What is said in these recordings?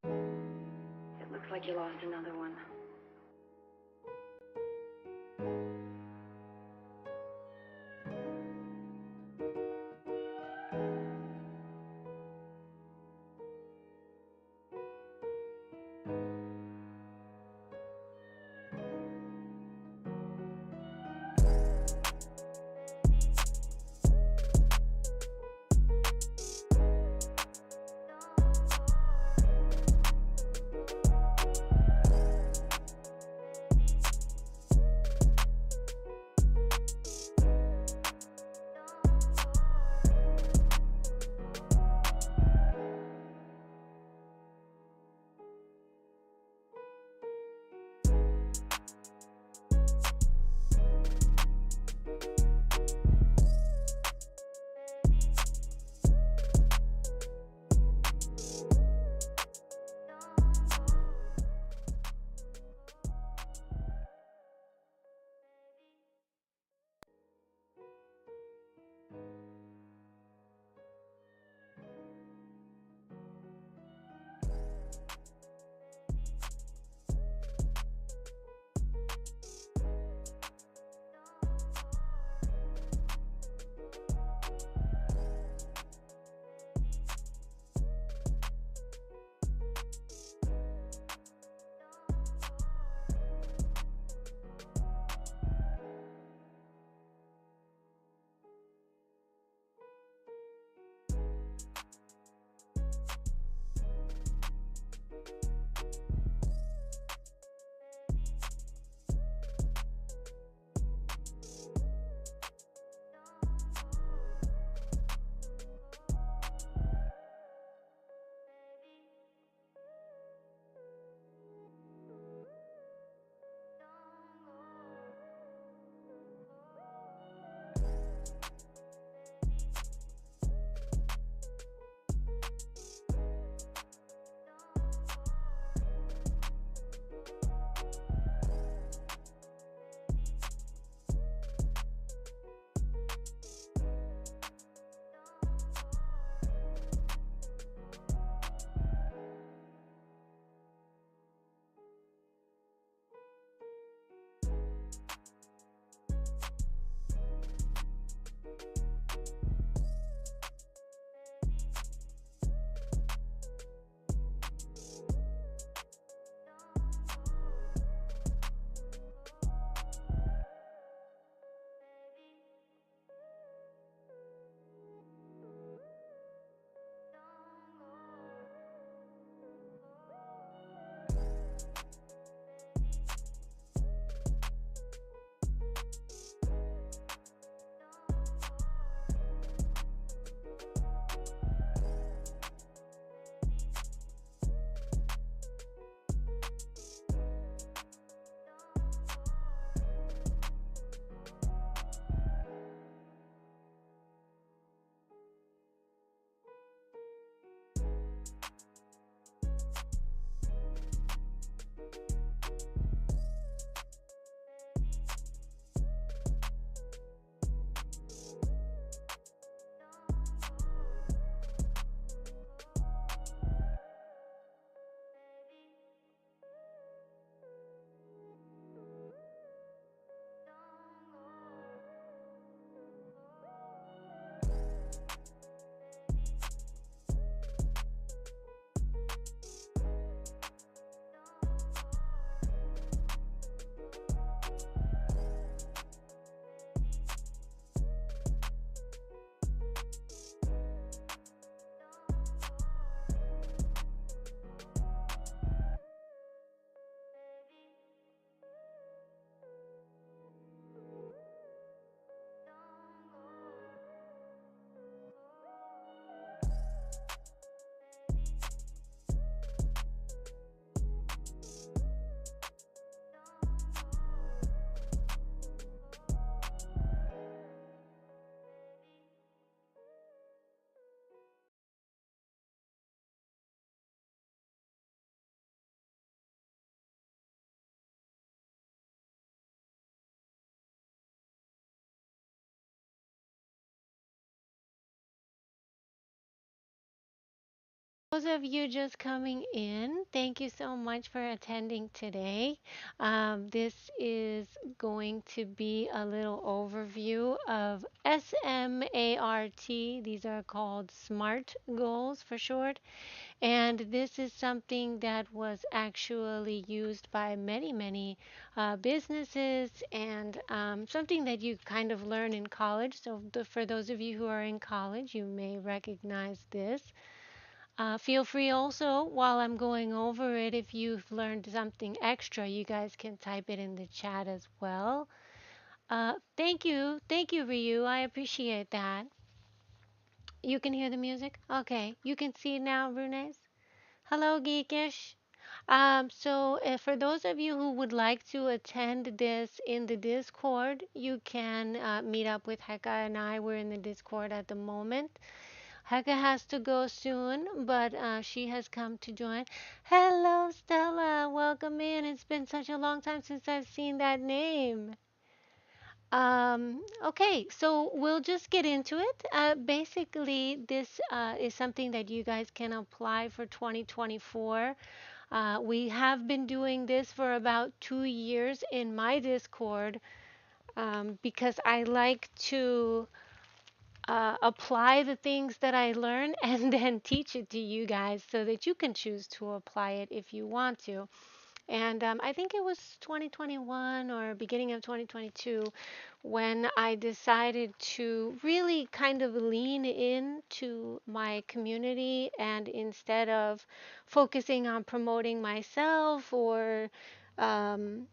It looks like you lost another one. Those of you just coming in, thank you so much for attending today. This is going to be a little overview of S.M.A.R.T. These are called SMART goals for short. And this is something that was actually used by many, many businesses and something that you kind of learn in college. So, for those of you who are in college, you may recognize this. Feel free also, while I'm going over it, if you've learned something extra, you guys can type it in the chat as well. Thank you. Thank you, Ryu. I appreciate that. You can hear the music? Okay. You can see it now, Runes? Hello, Geekish. So for those of you who would like to attend this in the Discord, you can meet up with Heka and I. We're in the Discord at the moment. Heka has to go soon, but she has come to join. Hello, Stella. Welcome in. It's been such a long time since I've seen that name. Okay, so we'll just get into it. Basically, this is something that you guys can apply for 2024. We have been doing this for about 2 years in my Discord because I like to apply the things that I learn and then teach it to you guys so that you can choose to apply it if you want to. And I think it was 2021 or beginning of 2022 when I decided to really kind of lean into my community and instead of focusing on promoting myself or um,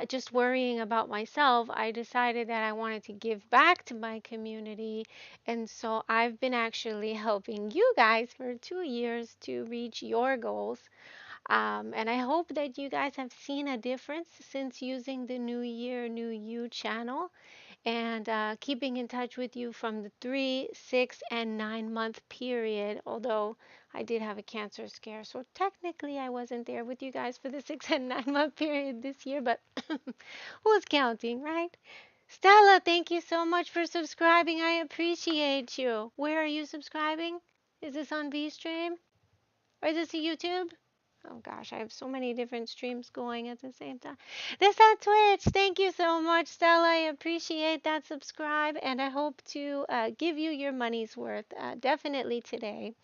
just worrying about myself, I decided that I wanted to give back to my community. And so I've been actually helping you guys for 2 years to reach your goals. And I hope that you guys have seen a difference since using the New Year, New You channel and keeping in touch with you from the 3, 6, and 9 month period. Although I did have a cancer scare, so technically I wasn't there with you guys for the 6 and 9 month period this year, but who's counting, right? Stella, thank you so much for subscribing. I appreciate you. Where are you subscribing? Is this on VStream? Or is this a YouTube? Oh gosh, I have so many different streams going at the same time. This on Twitch. Thank you so much, Stella. I appreciate that subscribe, and I hope to give you your money's worth definitely today.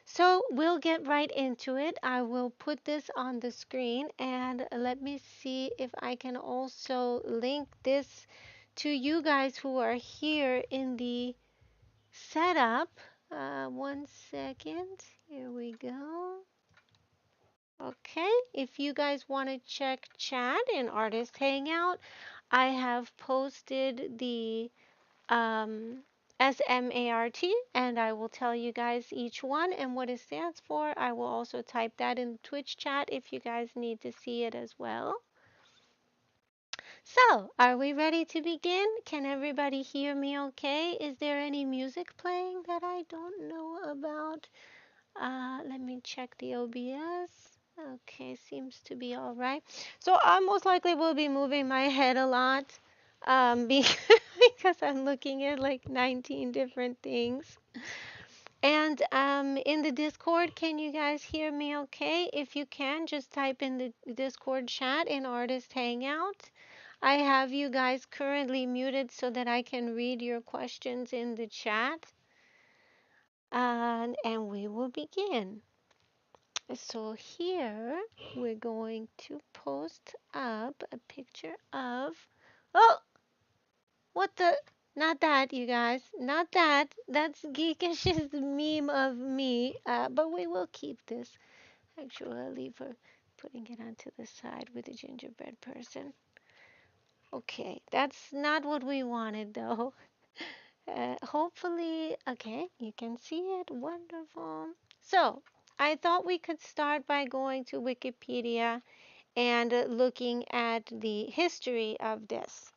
So we'll get right into it. I will put this on the screen, and let me see if I can also link this to you guys who are here in the setup. 1 second. Here we go. Okay, if you guys want to check chat and artist hangout, I have posted the S.M.A.R.T. and I will tell you guys each one and what it stands for. I will also type that in the Twitch chat if you guys need to see it as well. So, are we ready to begin? Can everybody hear me okay? Is there any music playing that I don't know about? Let me check the OBS. Okay, seems to be all right. So I most likely will be moving my head a lot because I'm looking at like 19 different things. And in the Discord, can you guys hear me okay? If you can, just type in the Discord chat in Artist Hangout. I have you guys currently muted so that I can read your questions in the chat. And we will begin. So here we're going to post up a picture of, oh, what the, not that, you guys, not that. That's Geekish's meme of me, but we will keep this actually for putting it onto the side with the gingerbread person. Okay, that's not what we wanted though. Hopefully, okay, you can see it. Wonderful. So, I thought we could start by going to Wikipedia and looking at the history of this.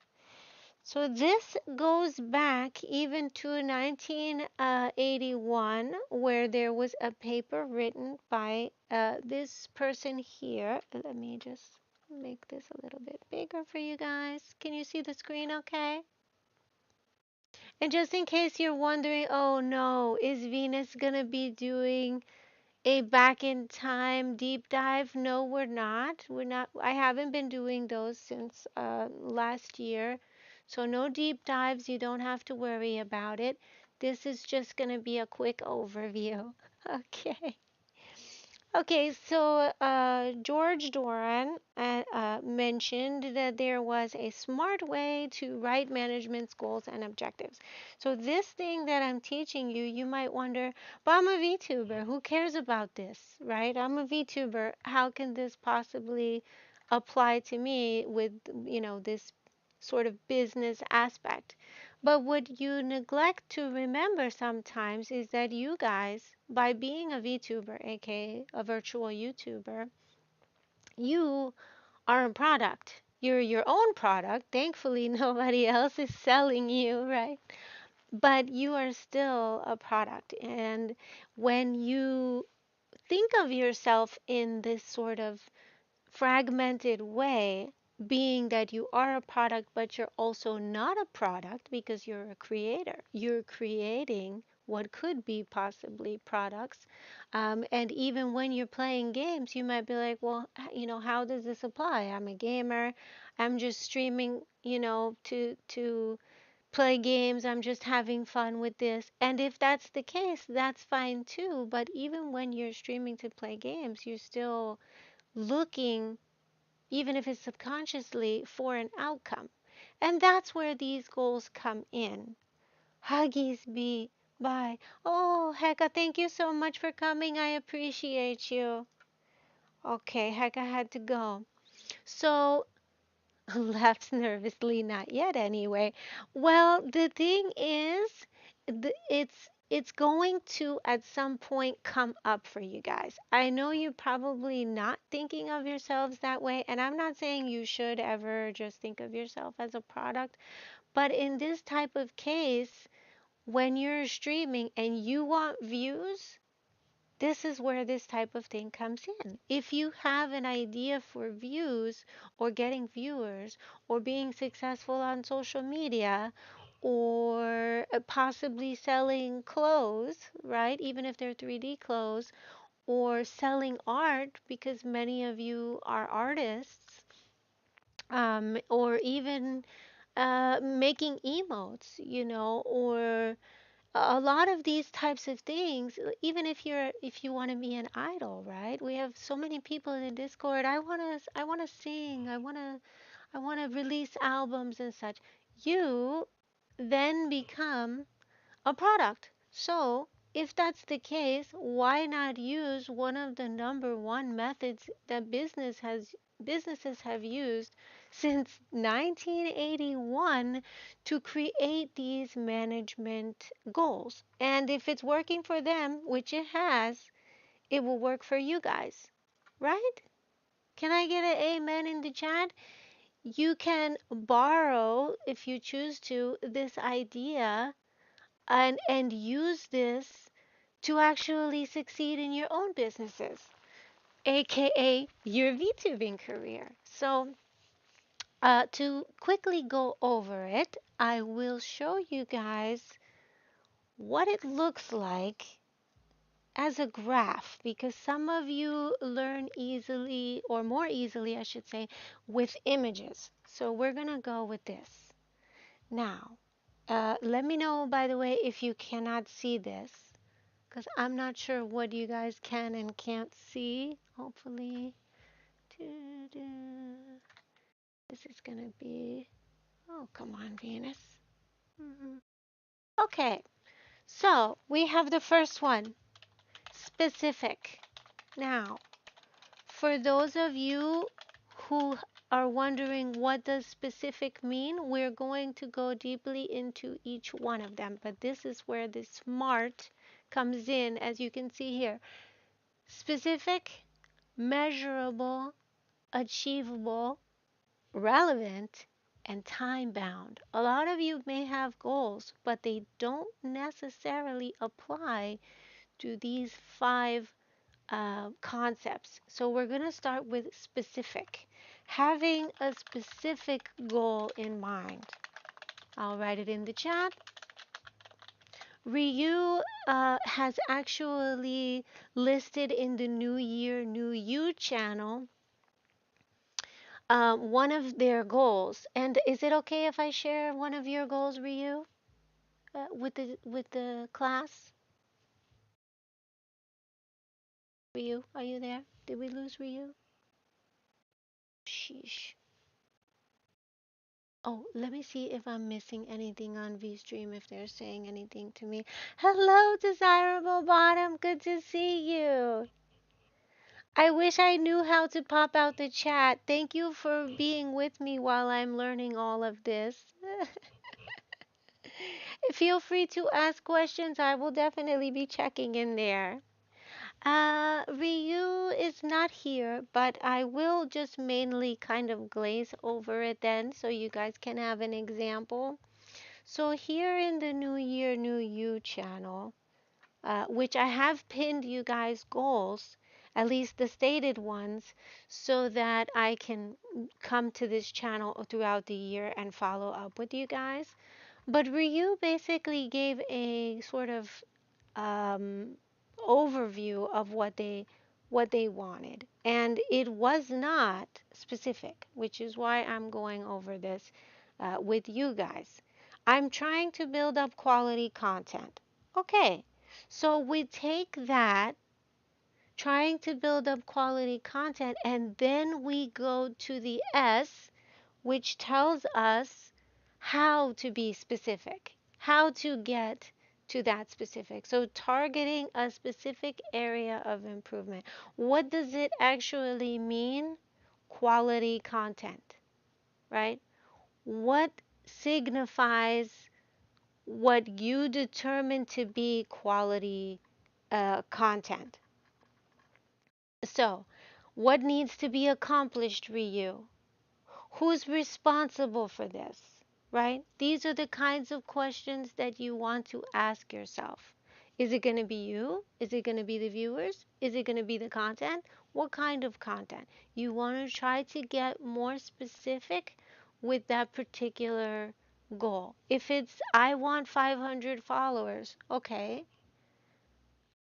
So, this goes back even to 1981, where there was a paper written by this person here. Let me just make this a little bit bigger for you guys. Can you see the screen okay? And just in case you're wondering, oh no, is Venus gonna be doing a back in time deep dive? No, we're not. We're not. I haven't been doing those since last year. So, no deep dives. You don't have to worry about it. This is just going to be a quick overview. Okay. Okay, so George Doran mentioned that there was a smart way to write management's goals and objectives. So this thing that I'm teaching you, you might wonder, but I'm a VTuber. Who cares about this, right? I'm a VTuber. How can this possibly apply to me with, this sort of business aspect? But what you neglect to remember sometimes is that you guys, by being a VTuber, aka a virtual YouTuber, you are a product. You're your own product. Thankfully, nobody else is selling you, right? But you are still a product. And when you think of yourself in this sort of fragmented way, being that you are a product, but you're also not a product because you're a creator. You're creating what could be possibly products. And even when you're playing games, you might be like, well, how does this apply? I'm a gamer. I'm just streaming, to play games. I'm just having fun with this. And if that's the case, that's fine too. But even when you're streaming to play games, you're still looking, even if it's subconsciously, for an outcome. And that's where these goals come in. Huggies be bye. Oh, Hecka, thank you so much for coming. I appreciate you. Okay, Hecka had to go. So, laughs nervously, not yet anyway. Well, the thing is, it's going to at some point come up for you guys. I know you're probably not thinking of yourselves that way, and I'm not saying you should ever just think of yourself as a product, but in this type of case, when you're streaming and you want views, this is where this type of thing comes in. If you have an idea for views or getting viewers or being successful on social media or possibly selling clothes, right? Even if they're 3D clothes, or selling art because many of you are artists, or even making emotes, or a lot of these types of things, even if you want to be an idol, right? We have so many people in the Discord. I want to sing. I want to release albums and such. You then become a product. So, if that's the case, why not use one of the number one methods that businesses have used since 1981 to create these management goals? And if it's working for them, which it has, it will work for you guys. Right? Can I get an amen in the chat? You can borrow, if you choose to, this idea and use this to actually succeed in your own businesses, aka your VTubing career. So, to quickly go over it, I will show you guys what it looks like as a graph because some of you learn easily, or more easily, I should say, with images. So, we're going to go with this. Now, let me know, by the way, if you cannot see this, because I'm not sure what you guys can and can't see. Hopefully, this is going to be, oh, come on, Venus. Mhm. Okay, so we have the first one, specific. Now, for those of you who are wondering what does specific mean, we're going to go deeply into each one of them, but this is where the SMART comes in, as you can see here. Specific, measurable, achievable, relevant, and time bound. A lot of you may have goals, but they don't necessarily apply to these five concepts. So we're going to start with specific. Having a specific goal in mind. I'll write it in the chat. Ryu has actually listed in the New Year, New You channel one of their goals. And is it okay if I share one of your goals, Ryu, with the class? Ryu, are you there? Did we lose Ryu? Sheesh. Oh, let me see if I'm missing anything on VStream, if they're saying anything to me. Hello, Desirable Bottom. Good to see you. I wish I knew how to pop out the chat. Thank you for being with me while I'm learning all of this. Feel free to ask questions. I will definitely be checking in there. Ryu is not here, but I will just mainly kind of glaze over it then so you guys can have an example. So here in the New Year, New You channel, which I have pinned you guys goals, at least the stated ones, so that I can come to this channel throughout the year and follow up with you guys. But Ryu basically gave a sort of um, overview of what they wanted, and it was not specific, which is why I'm going over this with you guys. I'm trying to build up quality content. Okay, so we take that, trying to build up quality content, and then we go to the S, which tells us how to be specific, how to get to that specific. So, targeting a specific area of improvement. What does it actually mean? Quality content, right? What signifies what you determine to be quality content? So, what needs to be accomplished, Ryu? Who's responsible for this? Right? These are the kinds of questions that you want to ask yourself. Is it going to be you? Is it going to be the viewers? Is it going to be the content? What kind of content? You want to try to get more specific with that particular goal. If it's, I want 500 followers, okay,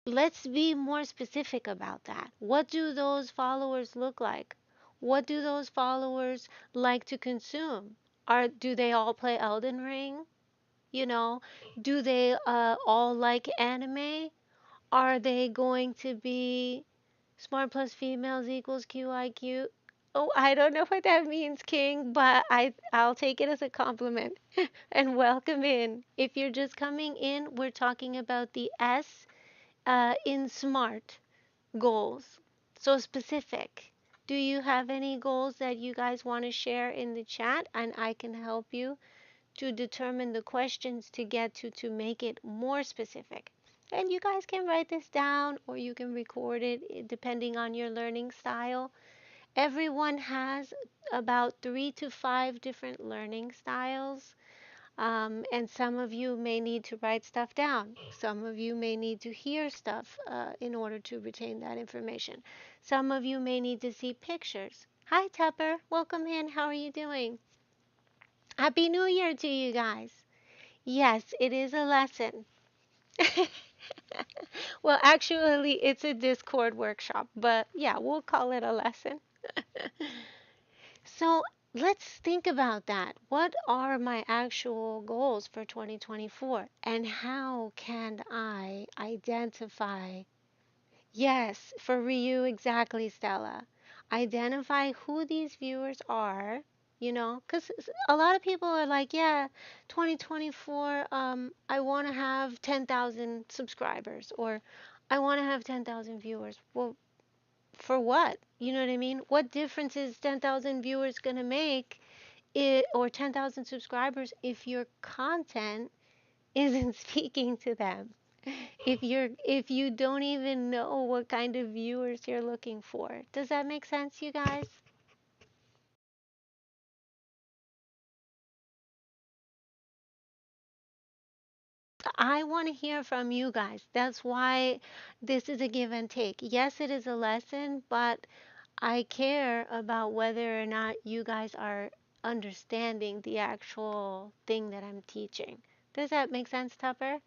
let's be more specific about that. What do those followers look like? What do those followers like to consume? Do they all play Elden Ring? You know, do they all like anime? Are they going to be smart plus females equals QIQ? Oh, I don't know what that means, King, but I'll take it as a compliment. And welcome in. If you're just coming in, we're talking about the S in SMART goals. So specific. Do you have any goals that you guys want to share in the chat, and I can help you to determine the questions to get to make it more specific? And you guys can write this down or you can record it depending on your learning style. Everyone has about 3 to 5 different learning styles. And some of you may need to write stuff down. Some of you may need to hear stuff in order to retain that information. Some of you may need to see pictures. Hi, Tupper. Welcome in. How are you doing? Happy New Year to you guys. Yes, it is a lesson. Well, actually, it's a Discord workshop, but yeah, we'll call it a lesson. So let's think about that. What are my actual goals for 2024? And how can I identify? Yes, for Ryu, exactly, Stella. Identify who these viewers are, because a lot of people are like, yeah, 2024, I want to have 10,000 subscribers or I want to have 10,000 viewers. Well, for what? You know what I mean? What difference is 10,000 viewers going to make or 10,000 subscribers if your content isn't speaking to them? If you don't even know what kind of viewers you're looking for. Does that make sense, you guys? I want to hear from you guys. That's why this is a give and take. Yes, it is a lesson, but I care about whether or not you guys are understanding the actual thing that I'm teaching. Does that make sense, Tupper?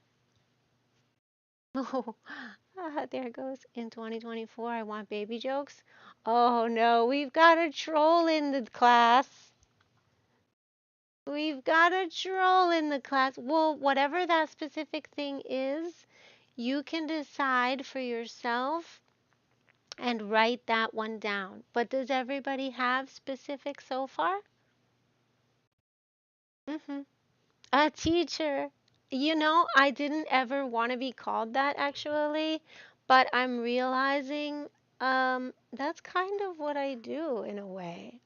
Oh, there goes in 2024. I want baby jokes. Oh no, we've got a troll in the class. We've got a troll in the class. Well, whatever that specific thing is, you can decide for yourself and write that one down. But does everybody have specifics so far? Mhm. A teacher. I didn't ever want to be called that actually, but I'm realizing that's kind of what I do in a way.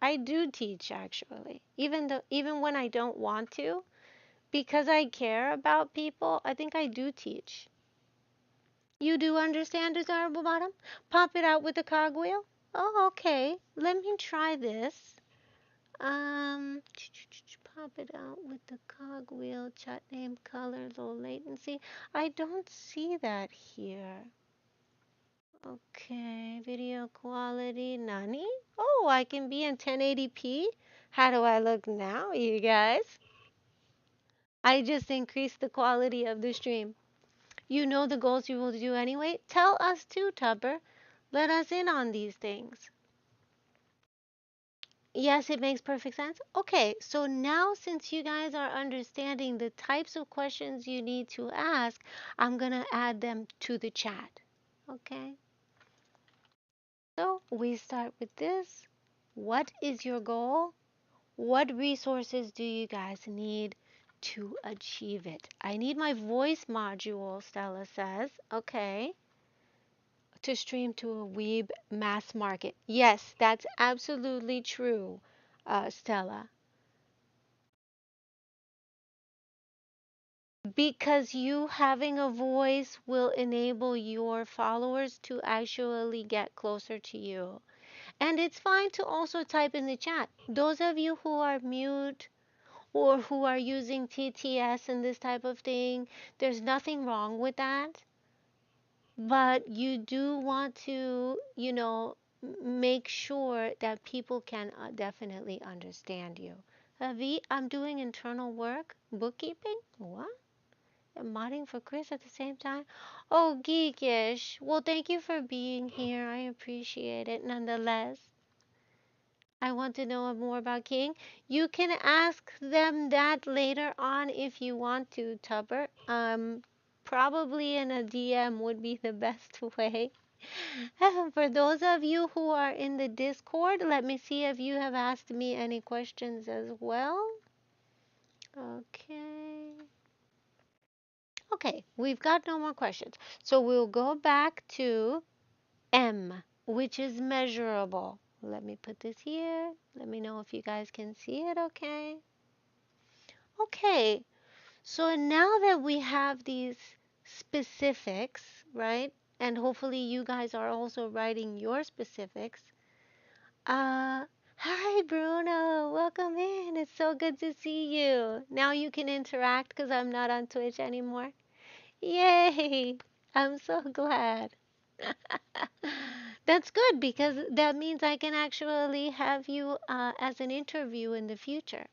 I do teach actually. Even when I don't want to, because I care about people, I think I do teach. You do understand desirable bottom? Pop it out with the cogwheel? Oh, okay. Let me try this. Um, pop it out with the cogwheel, chat name, color, low latency. I don't see that here. Okay, video quality, nani? Oh, I can be in 1080p. How do I look now, you guys? I just increased the quality of the stream. You know the goals you will do anyway. Tell us too, Tupper. Let us in on these things. Yes, it makes perfect sense. Okay, so now since you guys are understanding the types of questions you need to ask, I'm going to add them to the chat. Okay, so we start with this. What is your goal? What resources do you guys need to achieve it? I need my voice module, Stella says. Okay, to stream to a weeb mass market. Yes, that's absolutely true, Stella. Because you having a voice will enable your followers to actually get closer to you. And it's fine to also type in the chat. Those of you who are mute or who are using TTS and this type of thing, there's nothing wrong with that. But you do want to, make sure that people can definitely understand you. V, I'm doing internal work, bookkeeping? What? And modding for Chris at the same time? Oh, geekish. Well, thank you for being here. I appreciate it nonetheless. I want to know more about King. You can ask them that later on if you want to, Tupper. Probably in a DM would be the best way. For those of you who are in the Discord, let me see if you have asked me any questions as well. Okay. Okay, we've got no more questions. So we'll go back to M, which is measurable. Let me put this here. Let me know if you guys can see it okay. Okay, so now that we have these specifics, right? And hopefully you guys are also writing your specifics. Hi Bruno, welcome in. It's so good to see you. Now you can interact because I'm not on Twitch anymore. Yay! I'm so glad. That's good because that means I can actually have you as an interview in the future.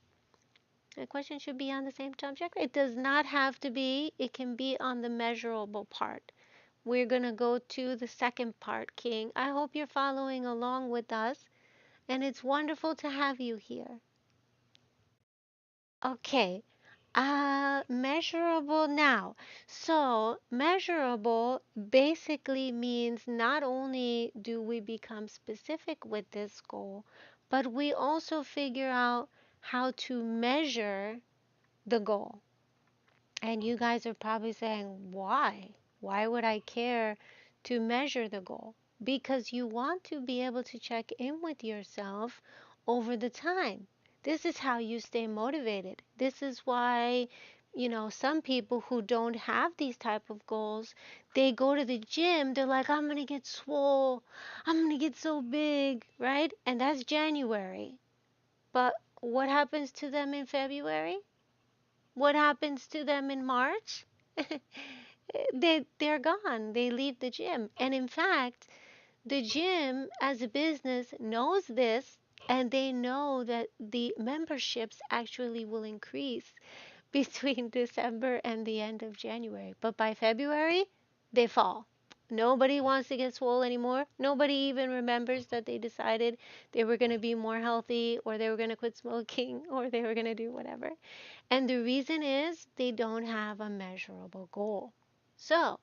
The question should be on the same subject. It does not have to be, it can be on the measurable part. We're going to go to the second part, King. I hope you're following along with us, and it's wonderful to have you here. Okay, measurable now. So, measurable basically means not only do we become specific with this goal, but we also figure out how to measure the goal. And you guys are probably saying, why? Why would I care to measure the goal? Because you want to be able to check in with yourself over the time. This is how you stay motivated. This is why, some people who don't have these type of goals, they go to the gym, they're like, I'm going to get swole. I'm going to get so big, right? And that's January. But what happens to them in February? What happens to them in March? They're gone. They leave the gym. And in fact, the gym as a business knows this, and they know that the memberships actually will increase between December and the end of January. But by February, they fall. Nobody wants to get swole anymore. Nobody even remembers that they decided they were going to be more healthy or they were going to quit smoking or they were going to do whatever. And the reason is they don't have a measurable goal. So,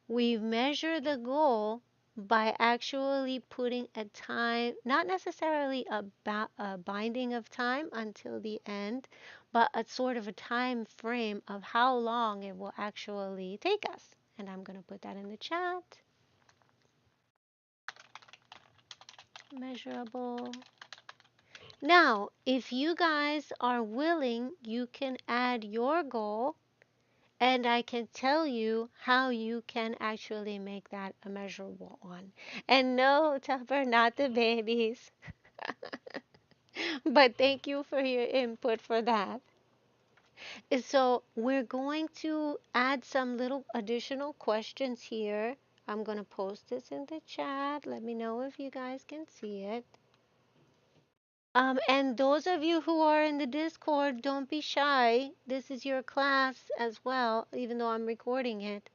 we measure the goal by actually putting a time, not necessarily a binding of time until the end, but a sort of a time frame of how long it will actually take us. And I'm going to put that in the chat. Measurable. Now, if you guys are willing, you can add your goal and I can tell you how you can actually make that a measurable one. And no, Tupper, not the babies. But thank you for your input for that. So we're going to add some little additional questions here. I'm going to post this in the chat. Let me know if you guys can see it. And those of you who are in the Discord, don't be shy. This is your class as well, even though I'm recording it.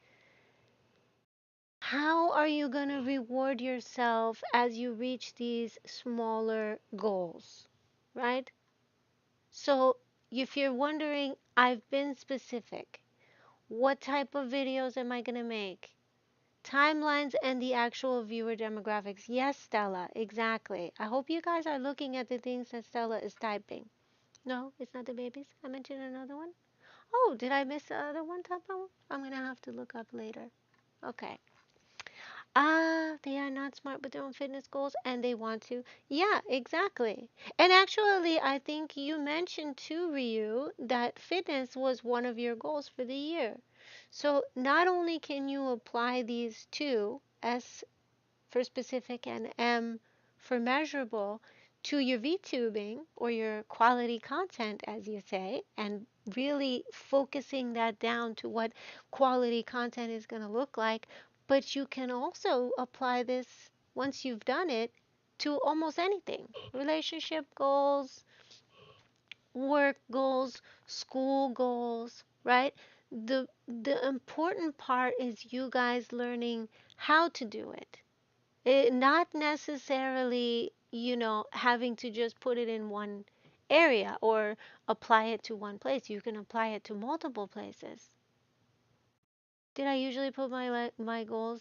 How are you going to reward yourself as you reach these smaller goals, right? So, if you're wondering, I've been specific. What type of videos am I going to make? Timelines and the actual viewer demographics. Yes, Stella, exactly. I hope you guys are looking at the things that Stella is typing. No, it's not the babies. I mentioned another one. Oh, did I miss the other one, Tapo? I'm going to have to look up later. Okay. Ah, they are not smart with their own fitness goals and they want to. Yeah, exactly. And actually, I think you mentioned too, Ryu, that fitness was one of your goals for the year. So not only can you apply these two, S for specific and M for measurable, to your VTubing or your quality content, as you say, and really focusing that down to what quality content is going to look like. But you can also apply this once you've done it to almost anything: relationship goals, work goals, school goals, right? The important part is you guys learning how to do it. Not necessarily, having to just put it in one area or apply it to one place. You can apply it to multiple places. Did I usually put my goals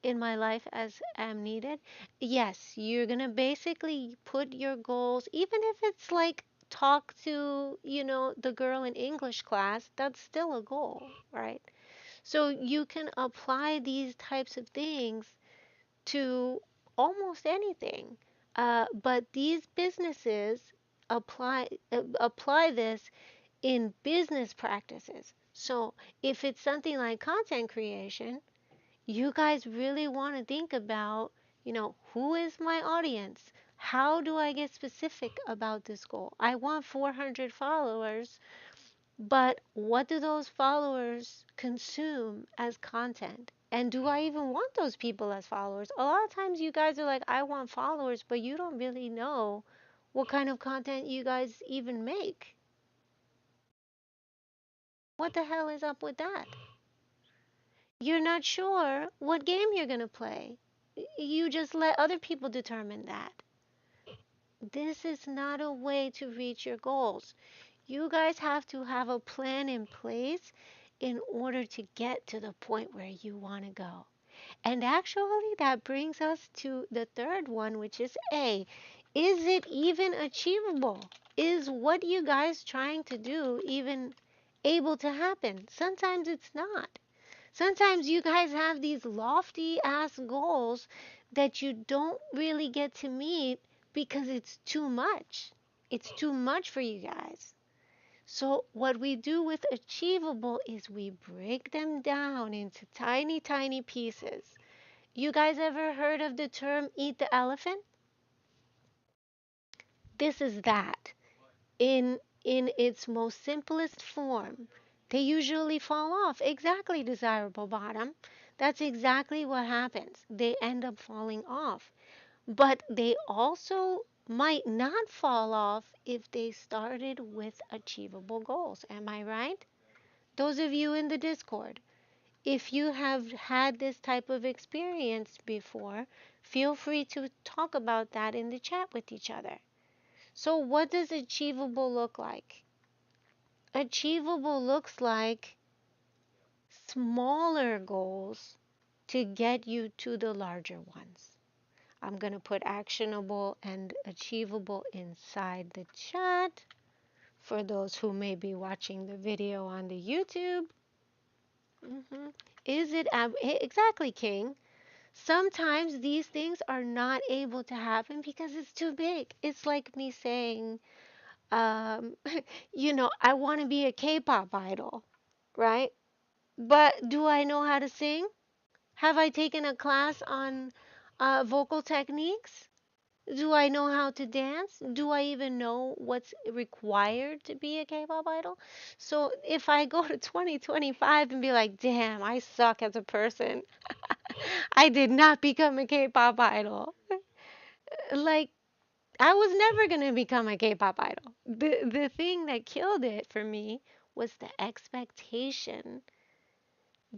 in my life as am needed? Yes, you're going to basically put your goals, even if it's like talk to, the girl in English class, that's still a goal, right? So you can apply these types of things to almost anything. But these businesses apply this in business practices. So if it's something like content creation, you guys really want to think about, who is my audience? How do I get specific about this goal? I want 400 followers, but what do those followers consume as content? And do I even want those people as followers? A lot of times you guys are like, I want followers, but you don't really know what kind of content you guys even make. What the hell is up with that? You're not sure what game you're going to play. You just let other people determine that. This is not a way to reach your goals. You guys have to have a plan in place in order to get to the point where you want to go. And actually, that brings us to the third one, which is A. Is it even achievable? Is what you guys trying to do even able to happen? Sometimes it's not. Sometimes you guys have these lofty ass goals that you don't really get to meet because it's too much. It's too much for you guys. So, what we do with Achievable is we break them down into tiny, tiny pieces. You guys ever heard of the term eat the elephant? This is that in its most simplest form. They usually fall off. Exactly, desirable bottom. That's exactly what happens. They end up falling off. But they also might not fall off if they started with achievable goals. Am I right? Those of you in the Discord, if you have had this type of experience before, feel free to talk about that in the chat with each other. So, what does achievable look like? Achievable looks like smaller goals to get you to the larger ones. I'm going to put actionable and achievable inside the chat for those who may be watching the video on the YouTube. hmm Is it exactly, King? Sometimes these things are not able to happen because it's too big. It's like me saying, um, I want to be a K-pop idol, right? But do I know how to sing? Have I taken a class on vocal techniques? Do I know how to dance? Do I even know what's required to be a K-pop idol? So if I go to 2025 and be like, damn, I suck as a person, I did not become a K-pop idol. Like, I was never going to become a K-pop idol. The thing that killed it for me was the expectation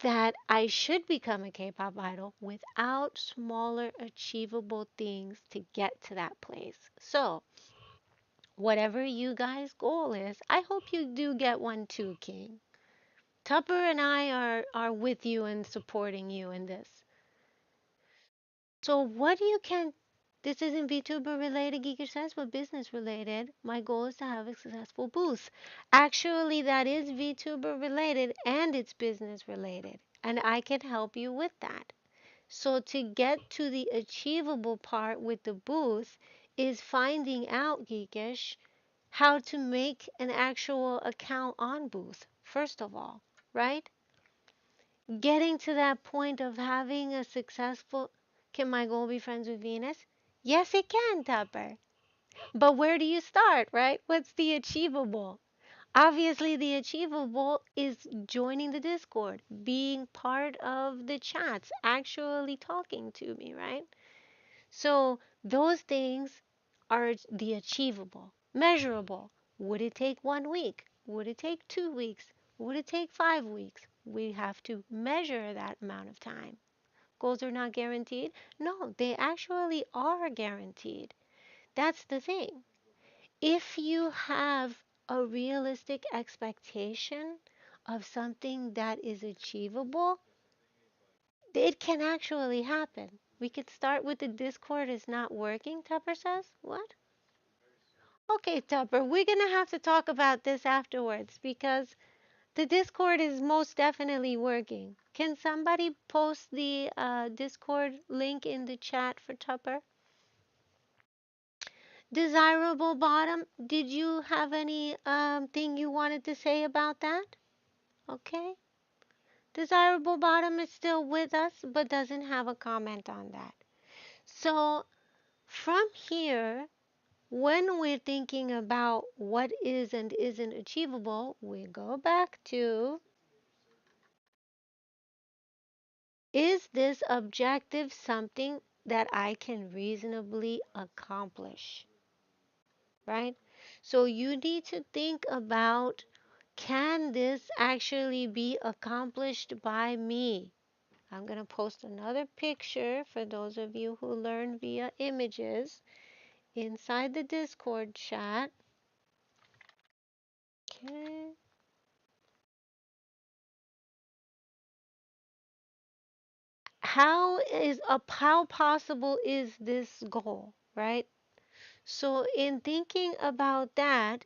that I should become a K-pop idol without smaller achievable things to get to that place. So, whatever you guys' goal is, I hope you do get one too, King. Tupper and I are with you and supporting you in this. So what you can this isn't VTuber related, Geeker says, but business related. My goal is to have a successful booth. Actually, that is VTuber related and it's business related. And I can help you with that. So to get to the achievable part with the booth is finding out, Geekish, how to make an actual account on Booth, first of all, right? Getting to that point of having a successful. Can my goal be friends with Venus? Yes, it can, Tupper. But where do you start, right? What's the achievable? Obviously, the achievable is joining the Discord, being part of the chats, actually talking to me, right? So those things are the achievable, measurable. Would it take 1 week? Would it take 2 weeks? Would it take 5 weeks? We have to measure that amount of time. Goals are not guaranteed. No, they actually are guaranteed. That's the thing. If you have a realistic expectation of something that is achievable, it can actually happen. We could start with the Discord is not working, Tupper says. What? Okay, Tupper, we're going to have to talk about this afterwards because the Discord is most definitely working. Can somebody post the Discord link in the chat for Tupper? Desirable Bottom, did you have any thing you wanted to say about that? Okay. Desirable Bottom is still with us but doesn't have a comment on that. So from here, when we're thinking about what is and isn't achievable, we go back to, is this objective something that I can reasonably accomplish? Right? So you need to think about, can this actually be accomplished by me? I'm going to post another picture for those of you who learn via images inside the Discord chat. Okay. How possible is this goal, right? So in thinking about that,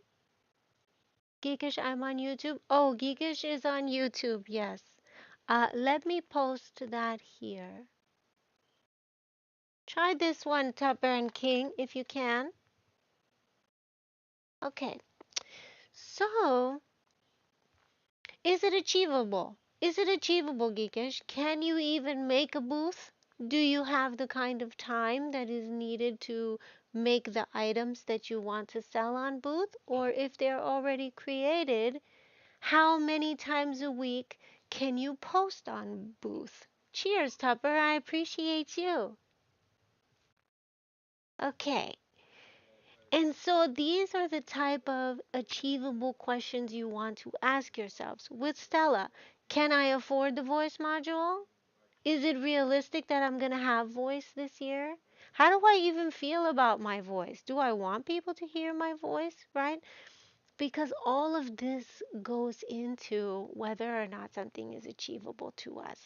Geekish, I'm on YouTube. Oh, Geekish is on YouTube, yes. Let me post that here. Try this one, Tupper and King, if you can. Okay. So, is it achievable? Is it achievable, Geekish? Can you even make a booth? Do you have the kind of time that is needed to make the items that you want to sell on booth? Or if they're already created, how many times a week can you post on booth? Cheers, Tupper. I appreciate you. Okay. And so these are the type of achievable questions you want to ask yourselves. With Stella, can I afford the voice module? Is it realistic that I'm going to have voice this year? How do I even feel about my voice? Do I want people to hear my voice, right? Because all of this goes into whether or not something is achievable to us.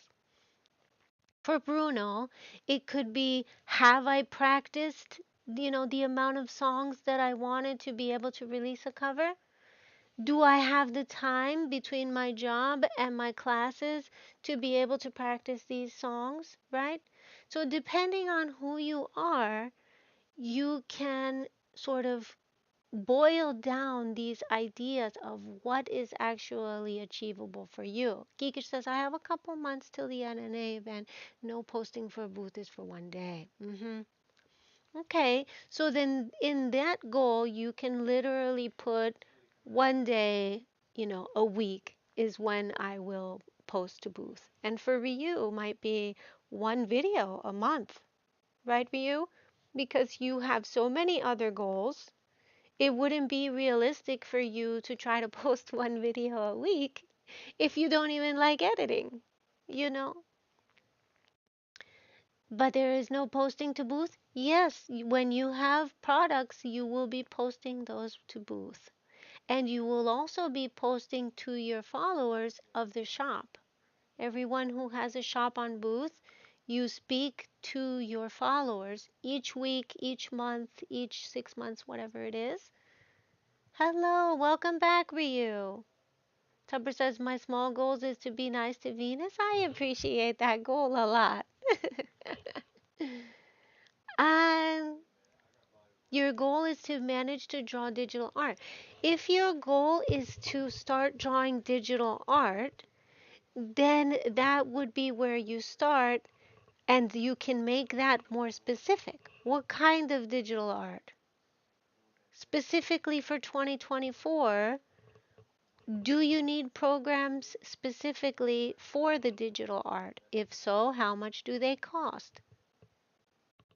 For Bruno, it could be, have I practiced, the amount of songs that I wanted to be able to release a cover? Do I have the time between my job and my classes to be able to practice these songs, right? So, depending on who you are, you can sort of boil down these ideas of what is actually achievable for you. Geekish says, I have a couple months till the NNA event. No posting for a booth is for one day. Okay, so then in that goal, you can literally put one day, a week is when I will post a booth. And for Ryu, might be one video a month, right, Ryu? Because you have so many other goals, it wouldn't be realistic for you to try to post one video a week if you don't even like editing, you know? But there is no posting to booth? Yes, when you have products, you will be posting those to booth. And you will also be posting to your followers of the shop. Everyone who has a shop on booth, you speak to your followers each week, each month, each 6 months, whatever it is. Hello, welcome back, Ryu. Tupper says, my small goals is to be nice to Venus. I appreciate that goal a lot. And your goal is to manage to draw digital art. If your goal is to start drawing digital art, then that would be where you start, and you can make that more specific. What kind of digital art? Specifically for 2024, do you need programs specifically for the digital art? If so, how much do they cost?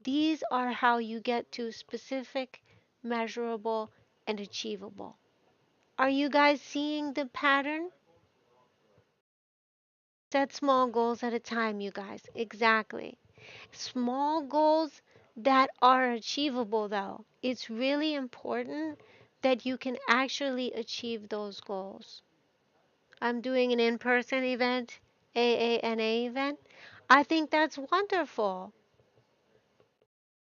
These are how you get to specific, measurable, and achievable. Are you guys seeing the pattern? Set small goals at a time, you guys. Exactly. Small goals that are achievable, though. It's really important that you can actually achieve those goals. I'm doing an in person event, AANA event. I think that's wonderful.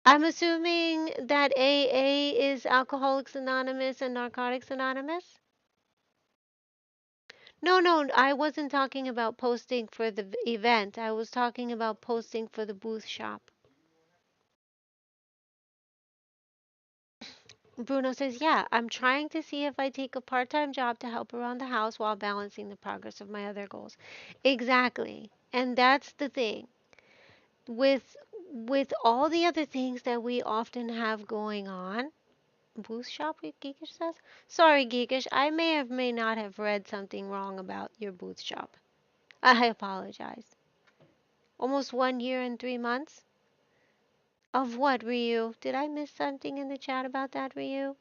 I'm assuming that AA is Alcoholics Anonymous and Narcotics Anonymous? No, no, I wasn't talking about posting for the event. I was talking about posting for the booth shop. Bruno says, yeah, I'm trying to see if I take a part time job to help around the house while balancing the progress of my other goals. Exactly. And that's the thing. With all the other things that we often have going on, booth shop, Geekish says? Sorry, Geekish, I may not have read something wrong about your booth shop. I apologize. Almost 1 year and 3 months? Of what, Ryu? Did I miss something in the chat about that, Ryu?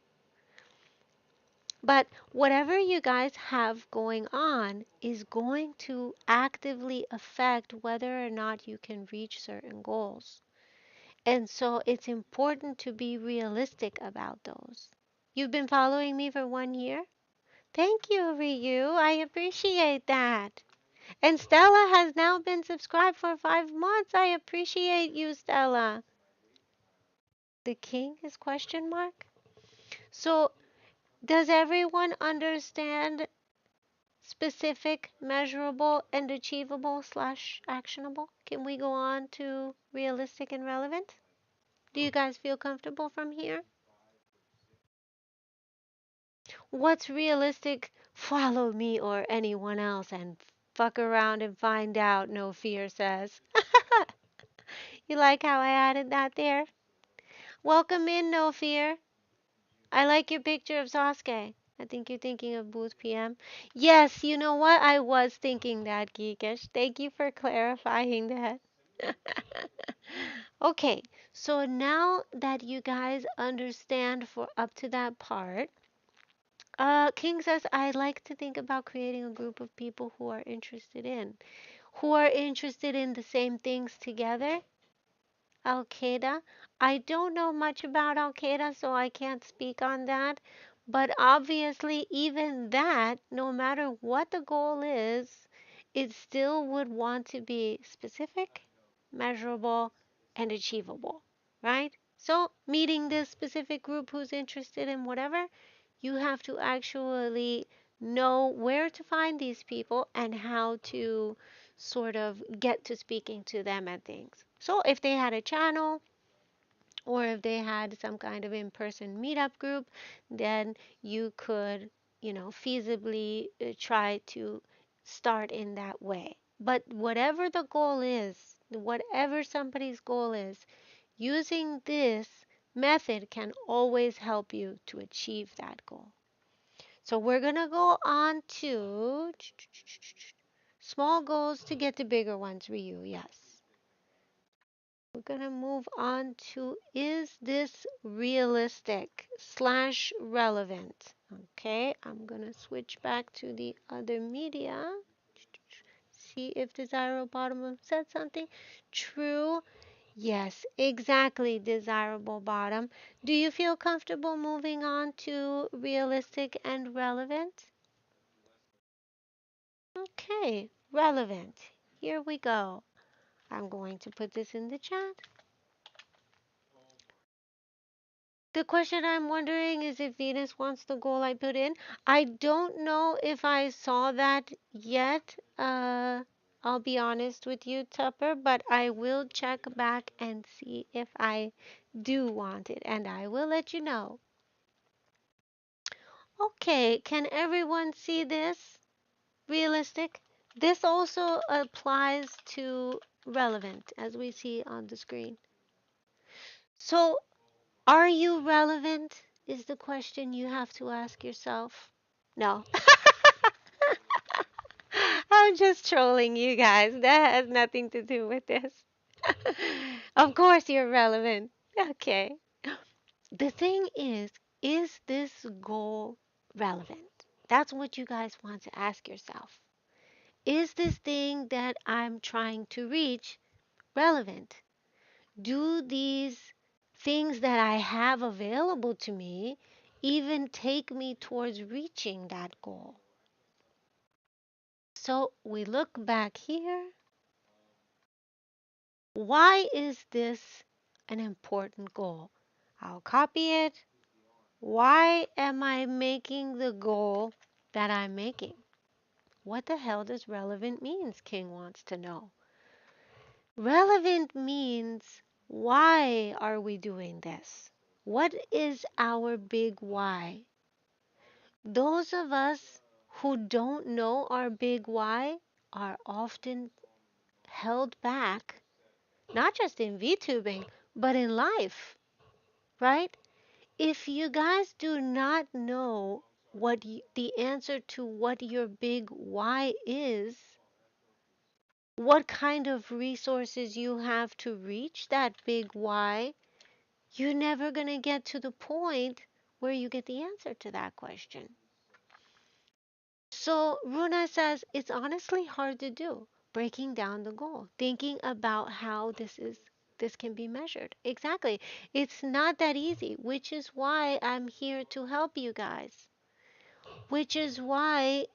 But whatever you guys have going on is going to actively affect whether or not you can reach certain goals. And so it's important to be realistic about those. You've been following me for 1 year? Thank you, Ryu. I appreciate that. And Stella has now been subscribed for 5 months. I appreciate you, Stella. The king is question mark? So, does everyone understand specific, measurable, and achievable slash actionable? Can we go on to realistic and relevant? Do you guys feel comfortable from here? What's realistic? Follow me or anyone else and fuck around and find out, No Fear says. You like how I added that there? Welcome in, No Fear. I like your picture of Sasuke. I think you're thinking of Booth PM. Yes, you know what? I was thinking that, Geekish. Thank you for clarifying that. Okay, so now that you guys understand for up to that part, King says, I like to think about creating a group of people who are interested in the same things together. Al Qaeda. I don't know much about Al Qaeda, so I can't speak on that. But obviously, even that, no matter what the goal is, it still would want to be specific, measurable, and achievable, right? So, meeting this specific group who's interested in whatever, you have to actually know where to find these people and how to sort of get to speaking to them and things. So if they had a channel or if they had some kind of in-person meetup group, then you could, feasibly try to start in that way. But whatever the goal is, whatever somebody's goal is, using this method can always help you to achieve that goal. So we're going to go on to small goals to get to bigger ones, Ryu. Yes. We're going to move on to is this realistic slash relevant? Okay, I'm going to switch back to the other media. See if Desirable Bottom said something. True. Yes, exactly, Desirable Bottom. Do you feel comfortable moving on to realistic and relevant? Okay, relevant. Here we go. I'm going to put this in the chat. The question I'm wondering is if Venus wants the goal I put in. I don't know if I saw that yet. I'll be honest with you, Tupper, but I will check back and see if I do want it, and I will let you know. Okay, can everyone see this? Realistic? This also applies to relevant, as we see on the screen. So, are you relevant? Is the question you have to ask yourself. No. I'm just trolling you guys. That has nothing to do with this. Of course, you're relevant. Okay. The thing is this goal relevant? That's what you guys want to ask yourself. Is this thing that I'm trying to reach relevant? Do these things that I have available to me even take me towards reaching that goal? So we look back here. Why is this an important goal? I'll copy it. Why am I making the goal that I'm making? What the hell does relevant means? King wants to know. Relevant means why are we doing this? What is our big why? Those of us who don't know our big why are often held back, not just in VTubing, but in life, right? If you guys do not know the answer to what your big why is, what kind of resources you have to reach that big why, you're never going to get to the point where you get the answer to that question. So Runa says it's honestly hard to do, breaking down the goal, thinking about how this can be measured. Exactly. It's not that easy, which is why I'm here to help you guys. Which is why,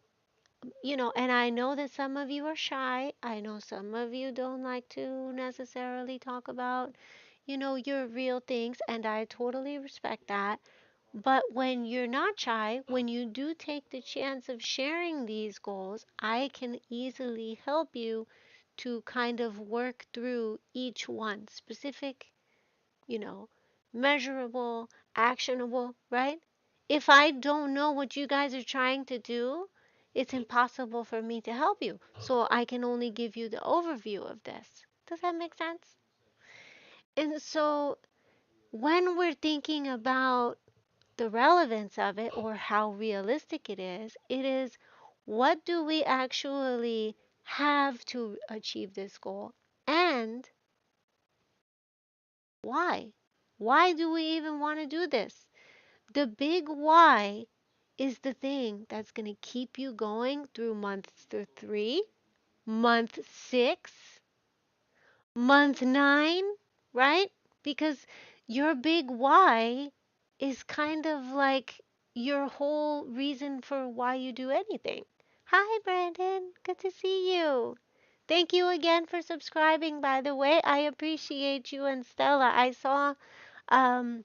and I know that some of you are shy. I know some of you don't like to necessarily talk about, your real things, and I totally respect that. But when you're not shy, when you do take the chance of sharing these goals, I can easily help you to kind of work through each one specific, you know, measurable, actionable, right? If I don't know what you guys are trying to do, it's impossible for me to help you. So I can only give you the overview of this. Does that make sense? And so when we're thinking about the relevance of it or how realistic it is what do we actually have to achieve this goal? And why? Why do we even want to do this? The big why is the thing that's going to keep you going through month 3, month 6, month 9, right? Because your big why is kind of like your whole reason for why you do anything. Hi, Brandon. Good to see you. Thank you again for subscribing, by the way. I appreciate you and Stella. I saw um,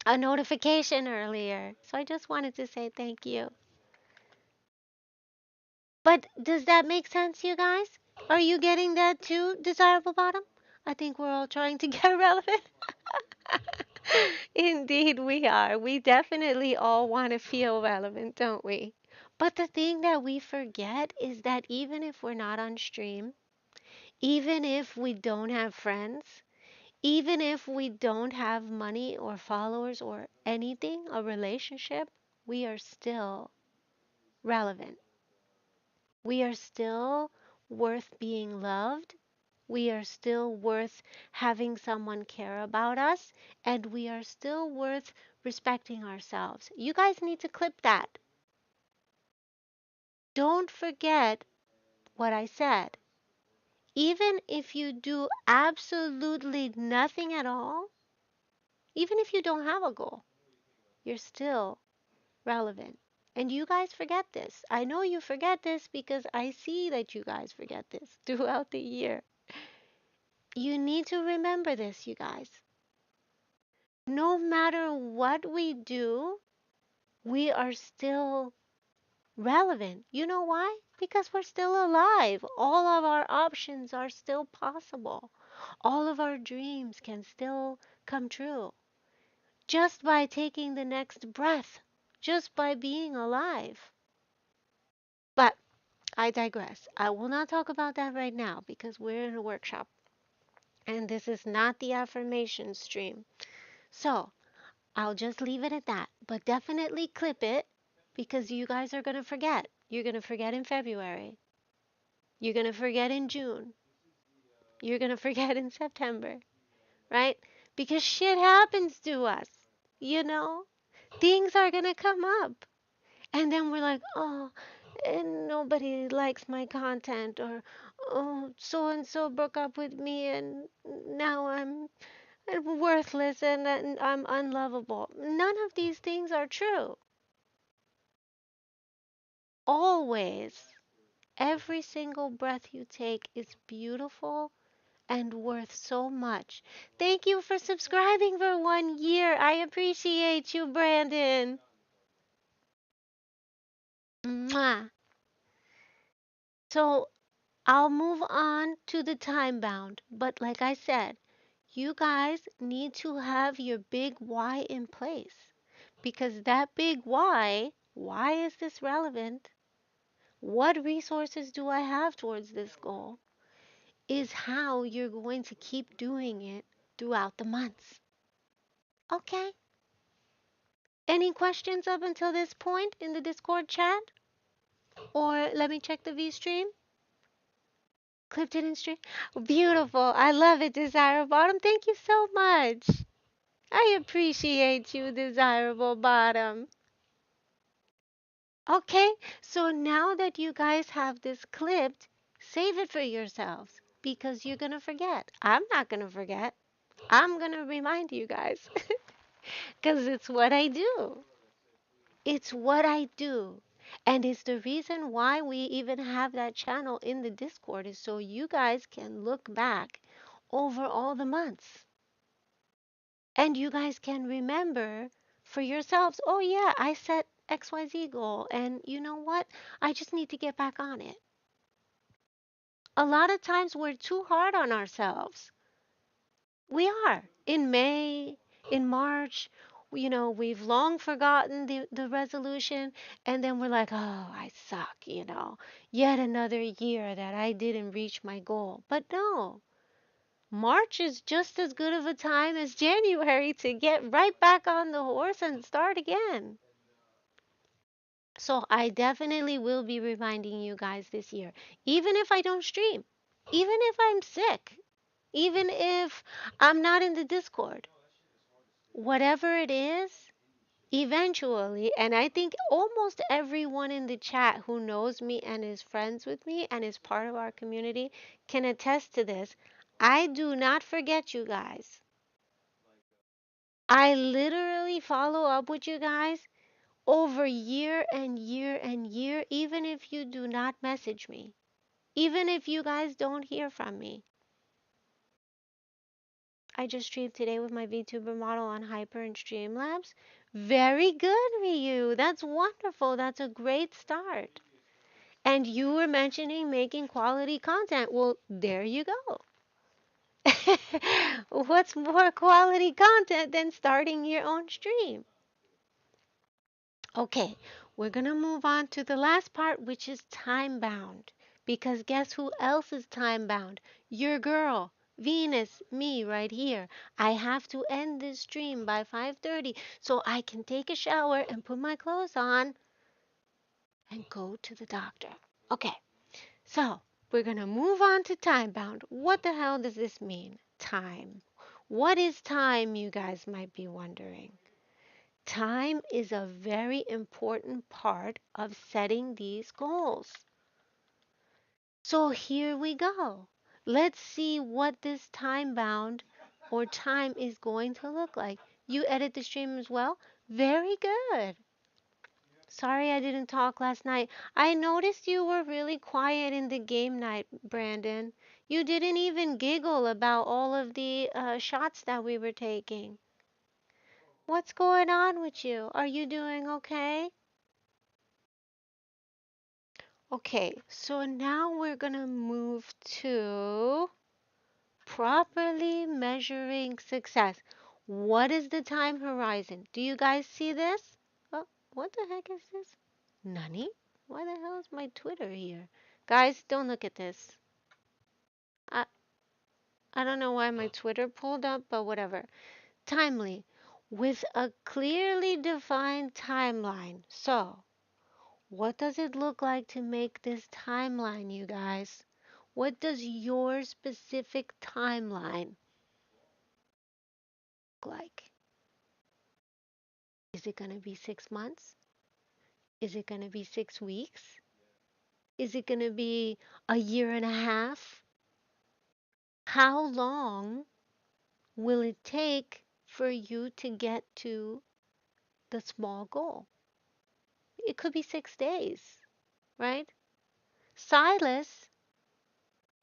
a notification earlier, so I just wanted to say thank you. But does that make sense, you guys? Are you getting that too, Desirable Bottom? I think we're all trying to get relevant. Indeed, we are. We definitely all want to feel relevant, don't we? But the thing that we forget is that even if we're not on stream, even if we don't have friends, even if we don't have money or followers or anything, a relationship, we are still relevant. We are still worth being loved. We are still worth having someone care about us. And we are still worth respecting ourselves. You guys need to clip that. Don't forget what I said. Even if you do absolutely nothing at all, even if you don't have a goal, you're still relevant. And you guys forget this. I know you forget this because I see that you guys forget this throughout the year. You need to remember this, you guys. No matter what we do, we are still relevant. You know why? Because we're still alive. All of our options are still possible. All of our dreams can still come true. Just by taking the next breath, just by being alive. But I digress. I will not talk about that right now because we're in a workshop and this is not the affirmation stream. So I'll just leave it at that. But definitely clip it because you guys are going to forget. You're going to forget in February. You're going to forget in June. You're going to forget in September, right? Because shit happens to us, you know? Things are going to come up. And then we're like, oh, and nobody likes my content, or oh, so and so broke up with me, and now I'm worthless and I'm unlovable. None of these things are true. Always, every single breath you take is beautiful and worth so much. Thank you for subscribing for 1 year. I appreciate you, Brandon. Mwah. So I'll move on to the time bound. But like I said, you guys need to have your big why in place. Because that big why is this relevant? What resources do I have towards this goal? Is how you're going to keep doing it throughout the months. Okay? Any questions up until this point in the Discord chat? Or let me check the V stream. Clipped it in stream. Beautiful. I love it, Desirable Bottom. Thank you so much. I appreciate you, Desirable Bottom. Okay, so now that you guys have this clipped, save it for yourselves because you're going to forget. I'm not going to forget. I'm going to remind you guys because it's what I do. It's what I do. And it's the reason why we even have that channel in the Discord is so you guys can look back over all the months. And you guys can remember for yourselves, oh yeah, I set XYZ goal and you know what? I just need to get back on it. A lot of times we're too hard on ourselves. We are. In May, in March, we've long forgotten the resolution, and then we're like, oh, I suck, Yet another year that I didn't reach my goal. But no, March is just as good of a time as January to get right back on the horse and start again. So I definitely will be reminding you guys this year, even if I don't stream, even if I'm sick. Even if I'm not in the Discord, whatever it is, eventually, and I think almost everyone in the chat who knows me and is friends with me and is part of our community can attest to this. I do not forget you guys. I literally follow up with you guys over year and year and year, even if you do not message me, even if you guys don't hear from me. I just streamed today with my VTuber model on Hyper and Streamlabs. Very good, Ryu. That's wonderful. That's a great start. And you were mentioning making quality content. Well, there you go. What's more quality content than starting your own stream? Okay, we're going to move on to the last part, which is time bound. Because guess who else is time bound? Your girl, Venus, me right here. I have to end this stream by 5:30 so I can take a shower and put my clothes on and go to the doctor. Okay, so we're going to move on to time bound. What the hell does this mean? Time. What is time, you guys might be wondering? Time is a very important part of setting these goals. So here we go. Let's see what this time bound or time is going to look like. You edit the stream as well? Very good. Sorry I didn't talk last night. I noticed you were really quiet in the game night, Brandon. You didn't even giggle about all of the shots that we were taking. What's going on with you? Are you doing okay? Okay, so now we're gonna move to properly measuring success. What is the time horizon? Do you guys see this? Oh, what the heck is this? Nani? Why the hell is my Twitter here? Guys, don't look at this. I, I don't know why my Twitter pulled up, but whatever. Timely. With a clearly defined timeline. So, what does it look like to make this timeline, you guys? What does your specific timeline look like? Is it going to be 6 months? Is it going to be 6 weeks? Is it going to be a year and a half? How long will it take for you to get to the small goal? It could be 6 days, right? Silas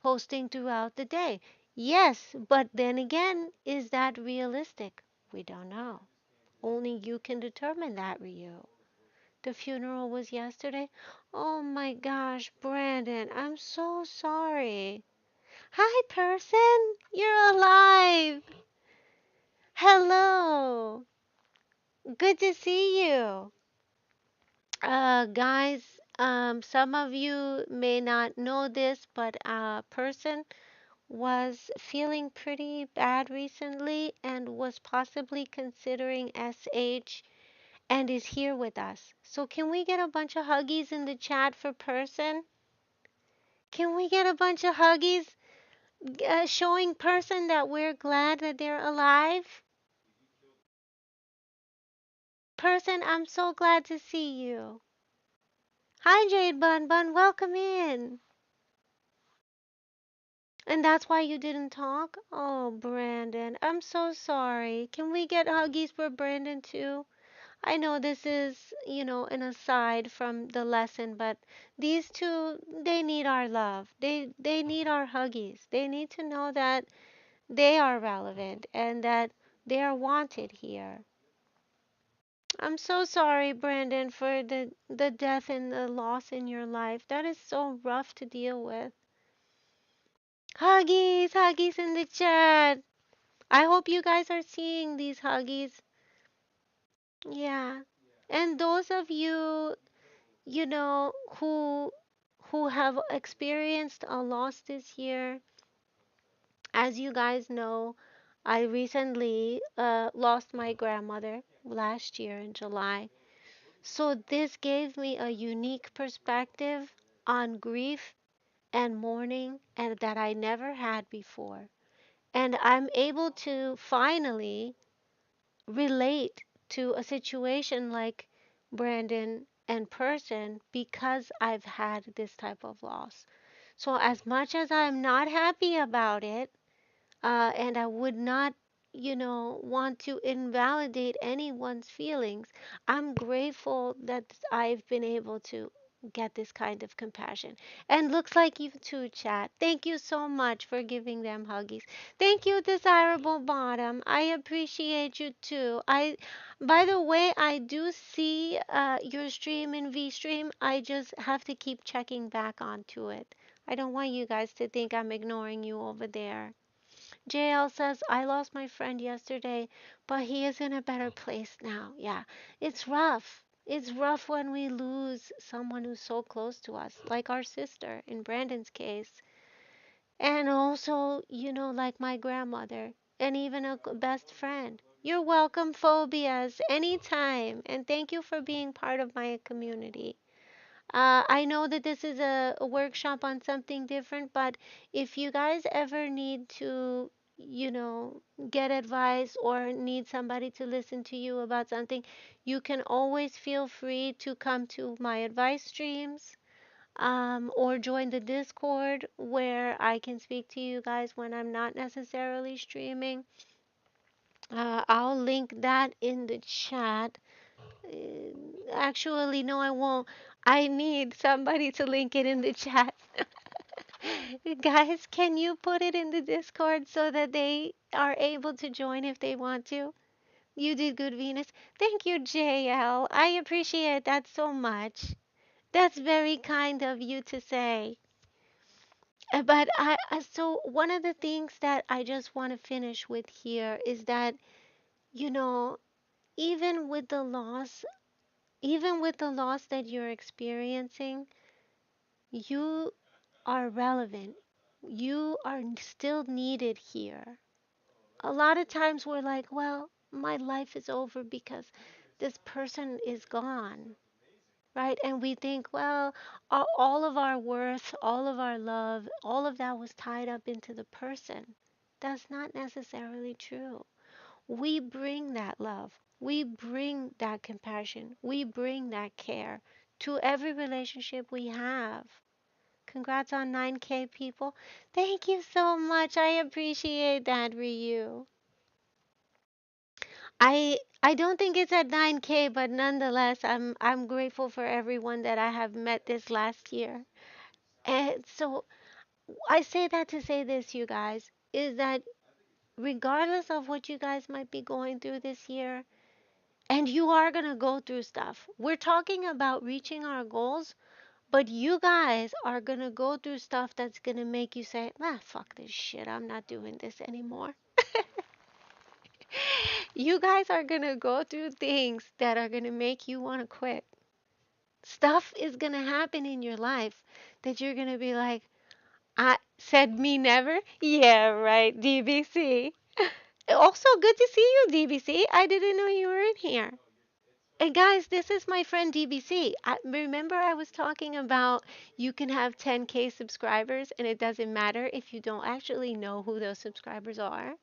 posting throughout the day. Yes, but then again, is that realistic? We don't know. Only you can determine that, Ryu. The funeral was yesterday. Oh my gosh, Brandon, I'm so sorry. Hi, person. You're alive. Hello. Good to see you. Guys, some of you may not know this, but a person was feeling pretty bad recently and was possibly considering SH and is here with us. So, can we get a bunch of huggies in the chat for person? Can we get a bunch of huggies showing person that we're glad that they're alive? Person, I'm so glad to see you. Hi, Jade Bun Bun, welcome in. And that's why you didn't talk? Oh, Brandon, I'm so sorry. Can we get huggies for Brandon too? I know this is, an aside from the lesson, but these two, they need our love. They need our huggies. They need to know that they are relevant and that they are wanted here. I'm so sorry, Brandon, for the death and the loss in your life. That is so rough to deal with. Huggies, huggies in the chat. I hope you guys are seeing these huggies. Yeah. And those of you, who have experienced a loss this year, as you guys know, I recently lost my grandmother last year in July. So this gave me a unique perspective on grief and mourning and that I never had before. And I'm able to finally relate to a situation like Brandon and person because I've had this type of loss. So, as much as I'm not happy about it, and I would not, want to invalidate anyone's feelings. I'm grateful that I've been able to get this kind of compassion. And looks like you too, chat. Thank you so much for giving them huggies. Thank you, Desirable Bottom. I appreciate you too. By the way, I do see your stream in VStream. I just have to keep checking back onto it. I don't want you guys to think I'm ignoring you over there. JL says, I lost my friend yesterday, but he is in a better place now. Yeah, it's rough. It's rough when we lose someone who's so close to us, like our sister in Brandon's case. And also, like my grandmother, and even a best friend. You're welcome, Phobias, anytime. And thank you for being part of my community. I know that this is a workshop on something different, but if you guys ever need to, get advice or need somebody to listen to you about something, you can always feel free to come to my advice streams, or join the Discord where I can speak to you guys when I'm not necessarily streaming. I'll link that in the chat. Actually, no, I won't. I need somebody to link it in the chat. Guys, can you put it in the Discord so that they are able to join if they want to? You did good, Venus. Thank you, JL. I appreciate that so much. That's very kind of you to say. But so one of the things that I just want to finish with here is that, you know, even with the loss, even with the loss that you're experiencing, you are relevant. You are still needed here. A lot of times we're like, well, my life is over because this person is gone, right? And we think, well, all of our worth, all of our love, all of that was tied up into the person. That's not necessarily true. We bring that love, we bring that compassion, we bring that care to every relationship we have. Congrats on 9K, people. Thank you so much. I appreciate that, Ryu. I don't think it's at 9K, but nonetheless, I'm grateful for everyone that I have met this last year. And so I say that to say this, you guys, is that regardless of what you guys might be going through this year, and you are going to go through stuff. We're talking about reaching our goals, but you guys are going to go through stuff that's going to make you say, ah, fuck this shit. I'm not doing this anymore. You guys are going to go through things that are going to make you want to quit. Stuff is going to happen in your life that you're going to be like, I said me never? Yeah, right, DBC. Also, good to see you, DBC. I didn't know you were in here. And guys, this is my friend DBC. Remember, I was talking about you can have 10K subscribers and it doesn't matter if you don't actually know who those subscribers are.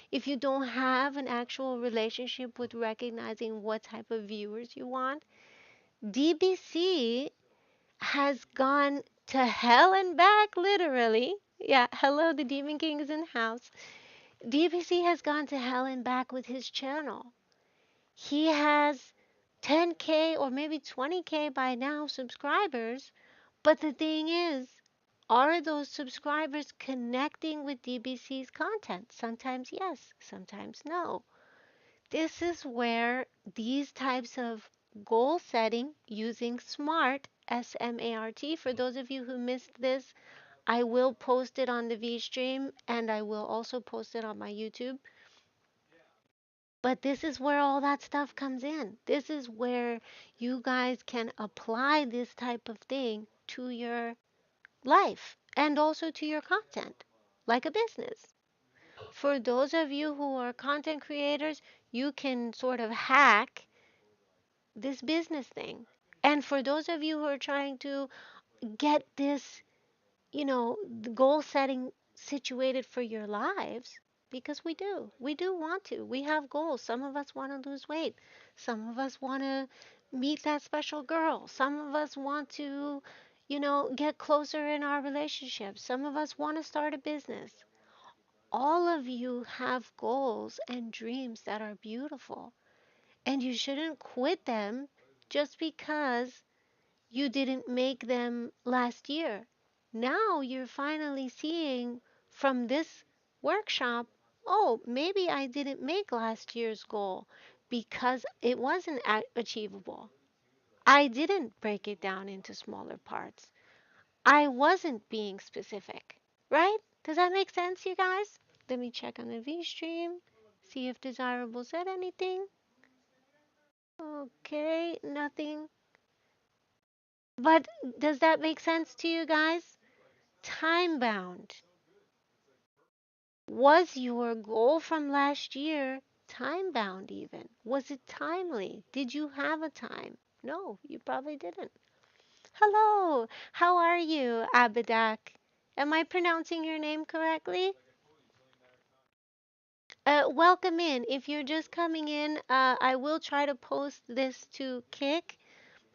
If you don't have an actual relationship with recognizing what type of viewers you want, DBC has gone to hell and back, literally. Yeah, hello, the Demon King is in the house. DBC has gone to hell and back with his channel. He has 10K or maybe 20K by now subscribers. But the thing is, are those subscribers connecting with DBC's content? Sometimes yes, sometimes no. This is where these types of goal setting using SMART, S-M-A-R-T, for those of you who missed this, I will post it on the V stream and I will also post it on my YouTube. But this is where all that stuff comes in. This is where you guys can apply this type of thing to your life and also to your content, like a business. For those of you who are content creators, you can sort of hack this business thing. And for those of you who are trying to get this, goal setting situated for your lives, because we do. We do want to. We have goals. Some of us want to lose weight. Some of us want to meet that special girl. Some of us want to, get closer in our relationships. Some of us want to start a business. All of you have goals and dreams that are beautiful, and you shouldn't quit them just because you didn't make them last year. Now you're finally seeing from this workshop, oh, maybe I didn't make last year's goal because it wasn't achievable. I didn't break it down into smaller parts. I wasn't being specific, right? Does that make sense, you guys? Let me check on the V stream, see if Desirable said anything. Okay, nothing. But does that make sense to you guys? Time bound. Was your goal from last year time bound even? Was it timely? Did you have a time? No, you probably didn't. Hello, how are you, Abadak? Am I pronouncing your name correctly? Welcome in. If you're just coming in, I will try to post this to Kick.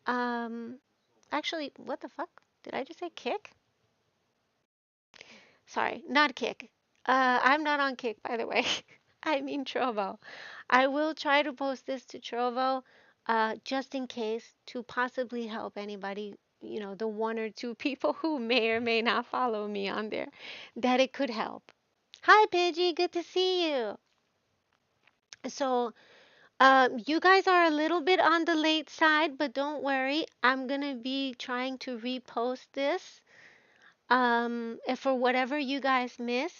Um, Actually, what the fuck? Did I just say Kick? Sorry, not Kick. I'm not on Kick, by the way. I mean Trovo. I will try to post this to Trovo, just in case to possibly help anybody, the one or two people who may or may not follow me on there, that it could help. Hi, Pidgey. Good to see you. So, you guys are a little bit on the late side, but don't worry. I'm gonna be trying to repost this, for whatever you guys miss.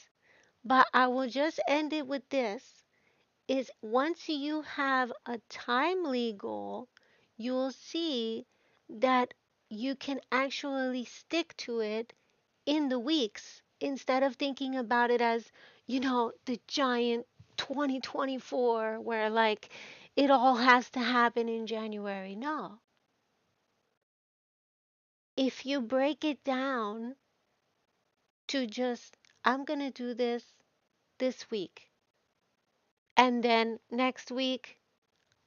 But I will just end it with this, is once you have a timely goal, you'll see that you can actually stick to it in the weeks instead of thinking about it as, the giant 2024 where like it all has to happen in January. No. If you break it down to just, I'm going to do this week, and then next week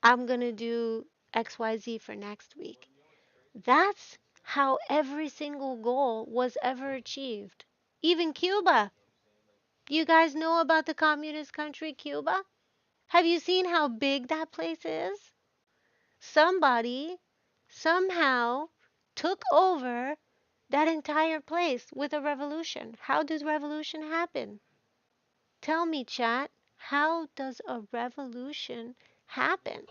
I'm going to do XYZ for next week. That's how every single goal was ever achieved. Even Cuba. You guys know about the communist country Cuba? Have you seen how big that place is? Somebody somehow took over that entire place with a revolution. How does revolution happen? Tell me, chat. How does a revolution happen?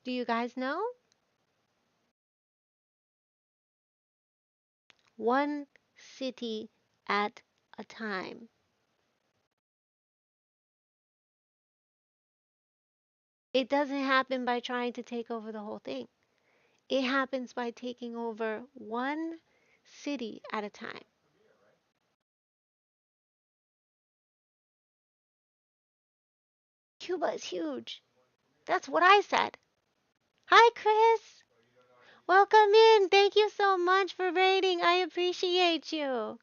Do you guys know? One city at a time. It doesn't happen by trying to take over the whole thing. It happens by taking over one city at a time. Cuba is huge. That's what I said. Hi, Chris. Welcome in. Thank you so much for raiding. I appreciate you.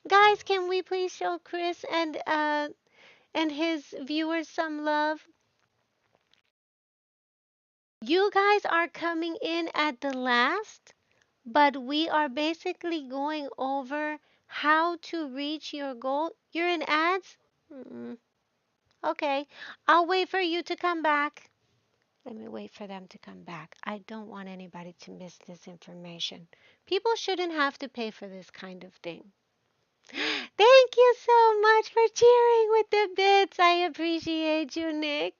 Guys, can we please show Chris and his viewers some love? You guys are coming in at the last, but we are basically going over how to reach your goal. You're in ads? Okay. I'll wait for you to come back. Let me wait for them to come back. I don't want anybody to miss this information. People shouldn't have to pay for this kind of thing. Thank you so much for cheering with the bits. I appreciate you, Nick.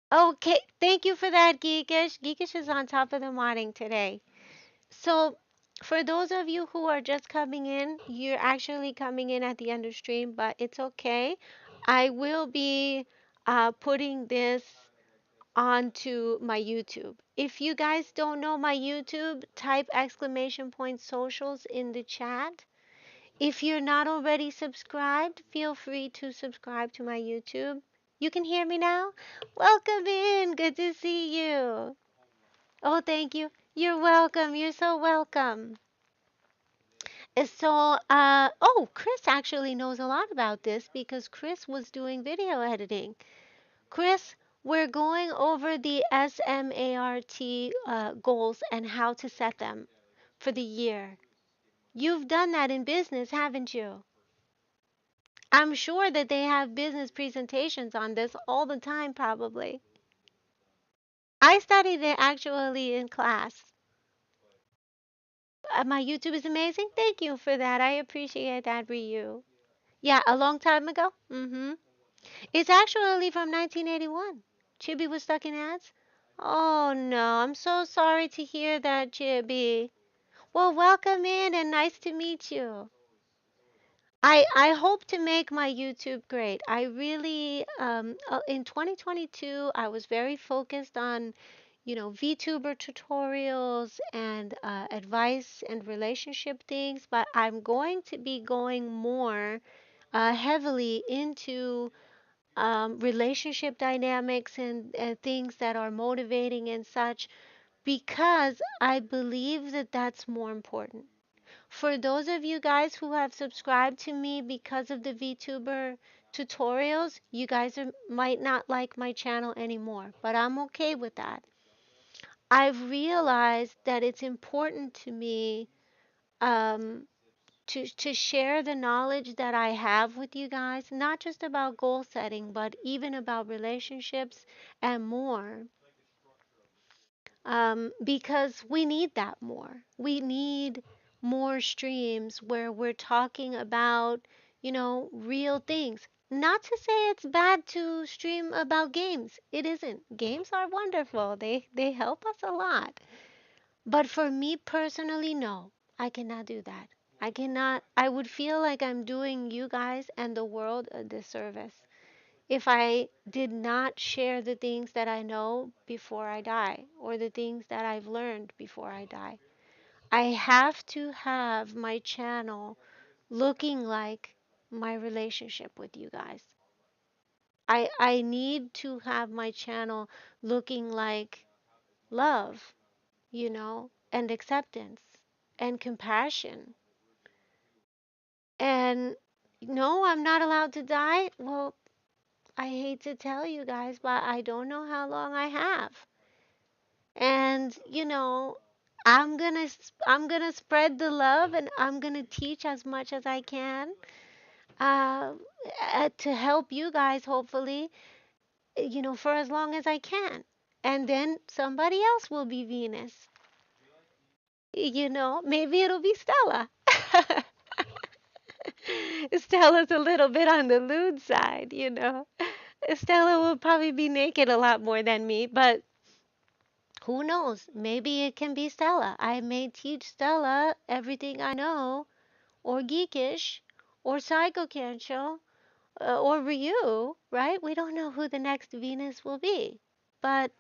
Okay, thank you for that, Geekish. Geekish is on top of the morning today. So, for those of you who are just coming in, you're actually coming in at the end of stream, but it's okay. I will be putting this onto my YouTube. If you guys don't know my YouTube, type exclamation point socials in the chat. If you're not already subscribed, feel free to subscribe to my YouTube. You can hear me now? Welcome in. Good to see you. Oh, thank you. You're welcome. You're so welcome. Oh, Chris actually knows a lot about this because Chris was doing video editing. Chris, we're going over the S.M.A.R.T. Goals and how to set them for the year. You've done that in business, haven't you? I'm sure that they have business presentations on this all the time, probably. I studied it actually in class. My YouTube is amazing. Thank you for that. I appreciate that, Ryu. Yeah, a long time ago. It's actually from 1981. Chibi was stuck in ads. Oh no, I'm so sorry to hear that, Chibi. Well, welcome in and nice to meet you. I hope to make my YouTube great. I really in 2022 I was very focused on, VTuber tutorials and advice and relationship things, but I'm going to be going more heavily into relationship dynamics and things that are motivating and such because I believe that that's more important. For those of you guys who have subscribed to me because of the VTuber tutorials, you guys might not like my channel anymore, but I'm okay with that. I've realized that it's important to me um, to share the knowledge that I have with you guys, not just about goal setting, but even about relationships and more. Because we need that more. We need more streams where we're talking about, real things. Not to say it's bad to stream about games. It isn't. Games are wonderful. They help us a lot. But for me personally, no. I cannot do that. I cannot. I would feel like I'm doing you guys and the world a disservice if I did not share the things that I know before I die or the things that I've learned before I die. I have to have my channel looking like my relationship with you guys. I need to have my channel looking like love, and acceptance and compassion. And no, I'm not allowed to die. Well, I hate to tell you guys, but I don't know how long I have. And, I'm going to spread the love and I'm going to teach as much as I can uh, to help you guys hopefully, for as long as I can. And then somebody else will be Venus. Maybe it'll be Stella. Stella's a little bit on the lewd side. Stella will probably be naked a lot more than me, but who knows? Maybe it can be Stella. I may teach Stella everything I know, or Geekish, or Psycho Cancho, or Ryu, right? We don't know who the next Venus will be. But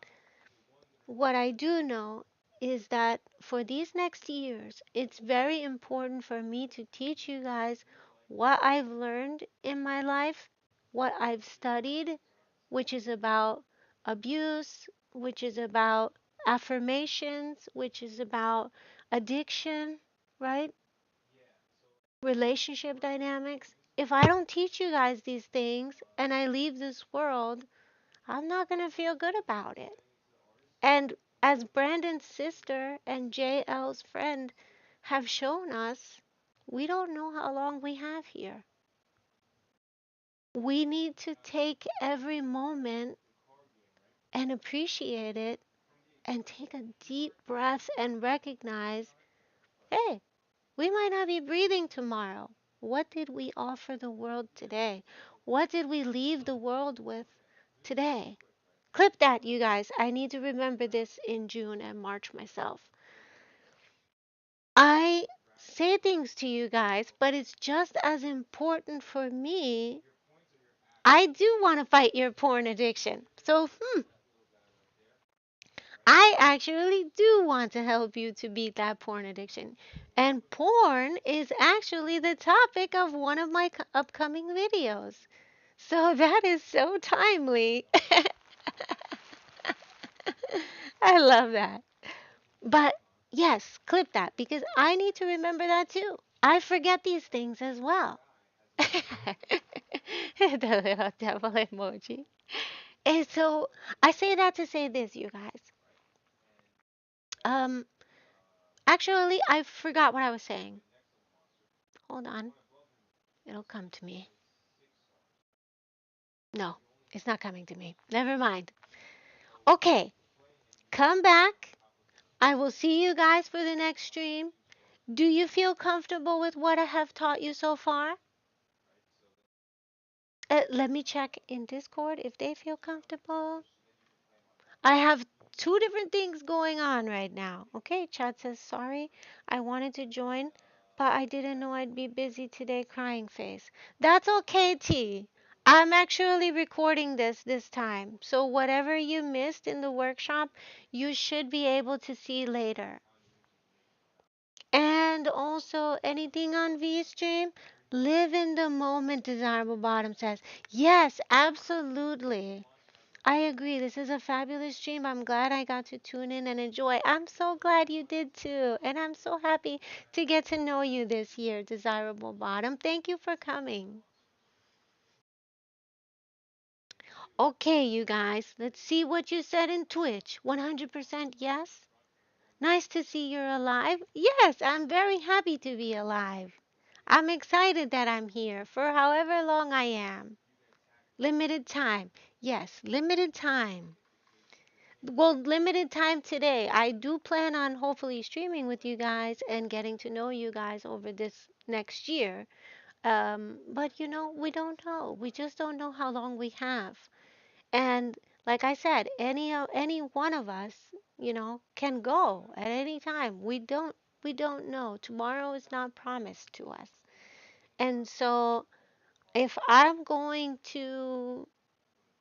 what I do know is that for these next years, it's very important for me to teach you guys what I've learned in my life, what I've studied, which is about abuse, which is about affirmations, which is about addiction, right? Relationship dynamics. If I don't teach you guys these things and I leave this world, I'm not going to feel good about it. And as Brandon's sister and JL's friend have shown us, we don't know how long we have here. We need to take every moment and appreciate it and take a deep breath and recognize, hey, we might not be breathing tomorrow. What did we offer the world today? What did we leave the world with today? Clip that, you guys. I need to remember this in June and March myself. I say things to you guys, but it's just as important for me. I do want to fight your porn addiction. So, I actually do want to help you to beat that porn addiction. And porn is actually the topic of one of my upcoming videos. So that is so timely. I love that. But yes, clip that because I need to remember that too. I forget these things as well. The little devil emoji. And so I say that to say this, you guys. Um, actually, I forgot what I was saying. Hold on, it'll come to me. No, it's not coming to me. Never mind. Okay, come back. I will see you guys for the next stream. Do you feel comfortable with what I have taught you so far? Let me check in Discord if they feel comfortable. I have two different things going on right now. Okay, chat says sorry. I wanted to join, but I didn't know I'd be busy today, crying face. That's okay, T. I'm actually recording this time. So whatever you missed in the workshop, you should be able to see later. And also anything on VStream, live in the moment, Desirable Bottom says. Yes, absolutely. I agree. This is a fabulous stream. I'm glad I got to tune in and enjoy. I'm so glad you did too. And I'm so happy to get to know you this year, Desirable Bottom. Thank you for coming. Okay, you guys, let's see what you said in Twitch. 100% yes? Nice to see you're alive. Yes, I'm very happy to be alive. I'm excited that I'm here for however long I am. Limited time. Yes, limited time. Well, limited time today. I do plan on hopefully streaming with you guys and getting to know you guys over this next year. But we don't know. We just don't know how long we have. And like I said, any one of us, can go at any time. We don't know. Tomorrow is not promised to us. And so if I'm going to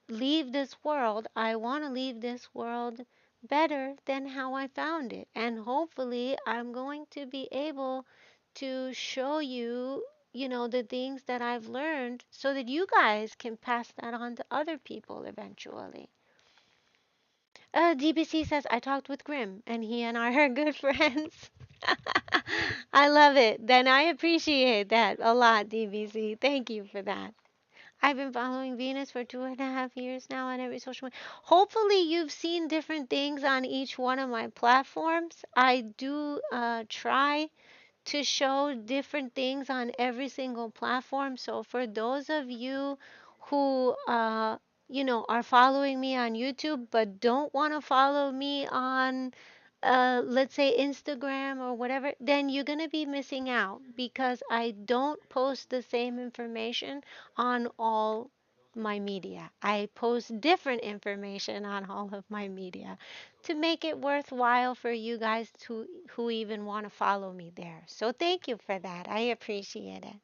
leave this world, I want to leave this world better than how I found it. And hopefully, I'm going to be able to show you, the things that I've learned so that you guys can pass that on to other people eventually. DBC says, I talked with Grim and he and I are good friends. I love it. Then I appreciate that a lot, DBC. Thank you for that. I've been following Venus for 2.5 years now on every social media. Hopefully, you've seen different things on each one of my platforms. I do try to show different things on every single platform. So for those of you who are following me on YouTube but don't want to follow me on let's say Instagram or whatever, then you're going to be missing out because I don't post the same information on all my media. I post different information on all of my media to make it worthwhile for you guys to who even want to follow me there. So thank you for that. I appreciate it.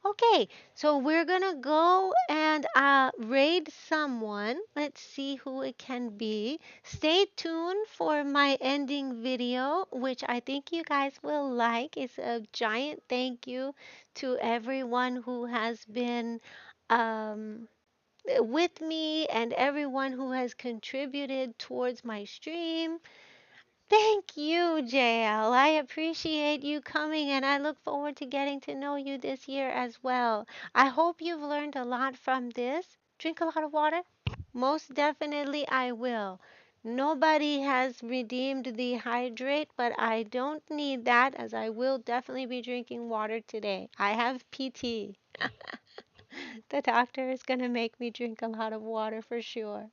Okay, so we're gonna go and raid someone. Let's see who it can be. Stay tuned for my ending video, which I think you guys will like. It's a giant thank you to everyone who has been um, with me and everyone who has contributed towards my stream. Thank you, JL. I appreciate you coming and I look forward to getting to know you this year as well. I hope you've learned a lot from this. Drink a lot of water. Most definitely, I will. Nobody has redeemed the hydrate, but I don't need that as I will definitely be drinking water today. I have PT. The doctor is going to make me drink a lot of water for sure.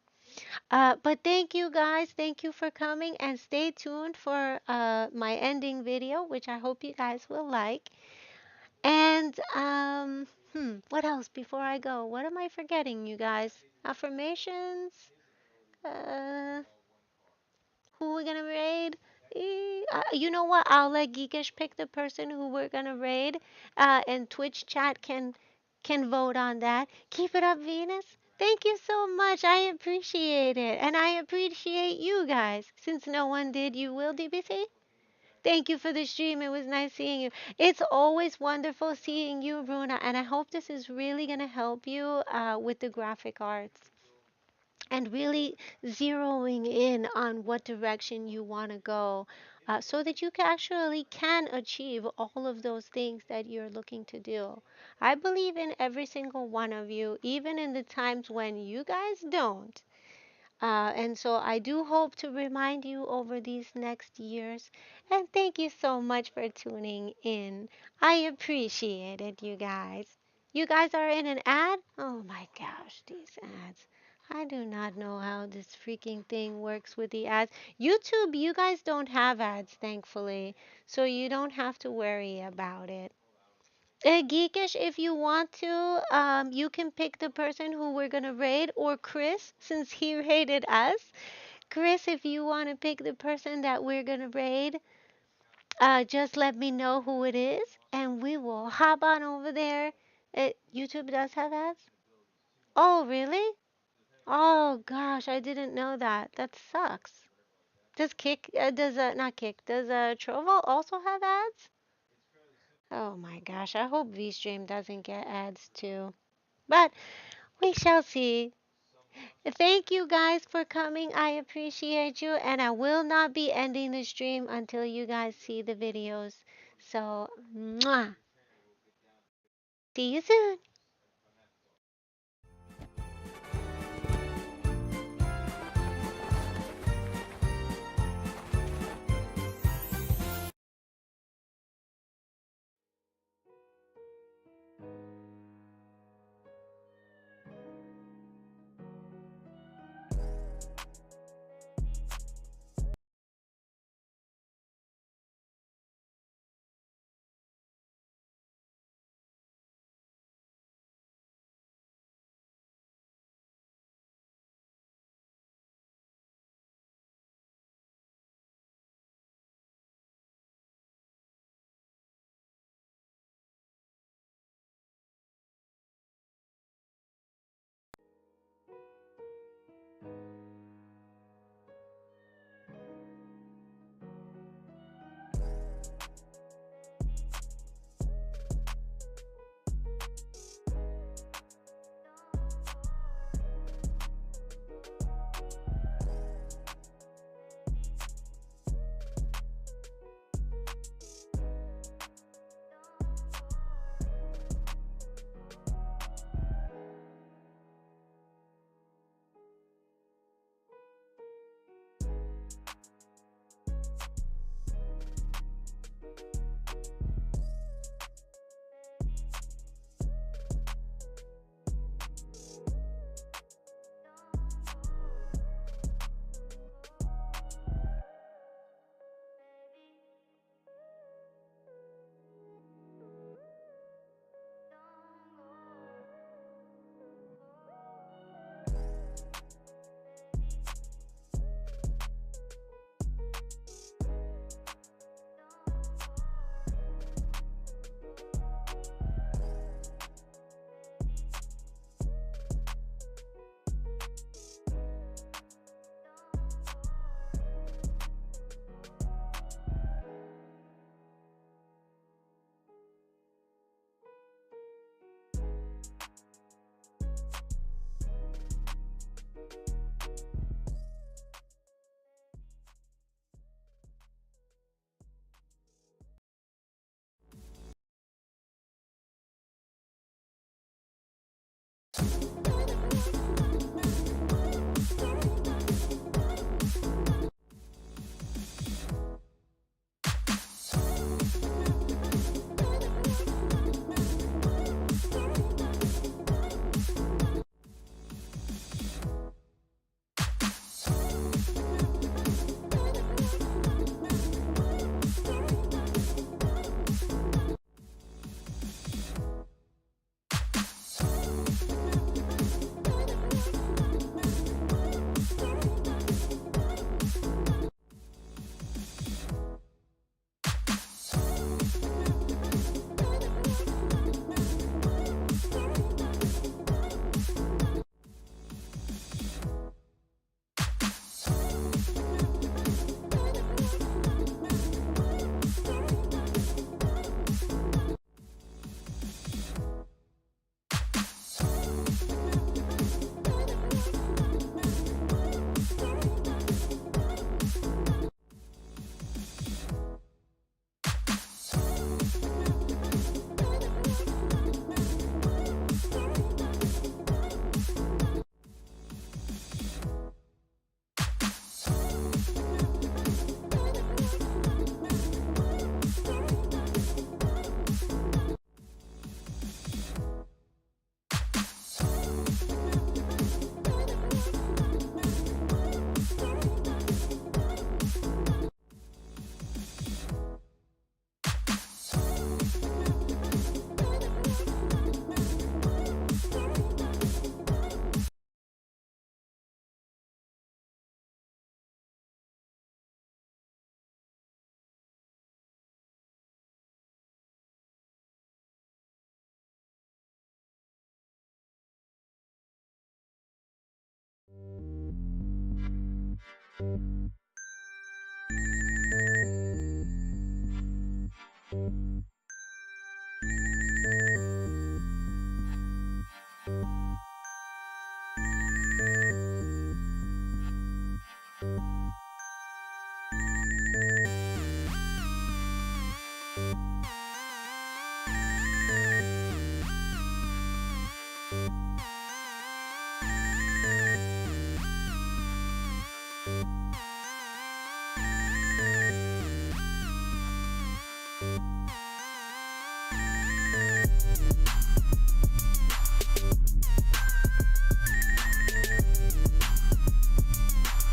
But thank you guys. Thank you for coming and stay tuned for my ending video, which I hope you guys will like. And what else before I go? What am I forgetting, you guys? Affirmations? Uh, who we're gonna raid? You know what? I'll let Geekish pick the person who we're gonna raid, and Twitch chat can vote on that. Keep it up, Venus. Thank you so much. I appreciate it, and I appreciate you guys. Since no one did, you will, DBC. Thank you for the stream. It was nice seeing you. It's always wonderful seeing you, Runa, and I hope this is really gonna help you with the graphic arts. and really zeroing in on what direction you want to go, so that you actually can achieve all of those things that you're looking to do. I believe in every single one of you, even in the times when you guys don't. And so I do hope to remind you over these next years. And thank you so much for tuning in. I appreciate it, you guys. You guys are in an ad? Oh my gosh, these ads. I do not know how this freaking thing works with the ads. YouTube, you guys don't have ads, thankfully. So you don't have to worry about it. Geekish, if you want to, you can pick the person who we're gonna raid, or Chris, since he raided us. Chris, if you want to pick the person that we're gonna raid, just let me know who it is, and we will hop on over there. YouTube does have ads? Oh, really? Oh gosh, I didn't know that. That sucks. Not Kick, does Trovo also have ads? Oh my gosh, I hope VStream doesn't get ads too. But we shall see. Thank you guys for coming. I appreciate you. And I will not be ending the stream until you guys see the videos. So, mwah. See you soon.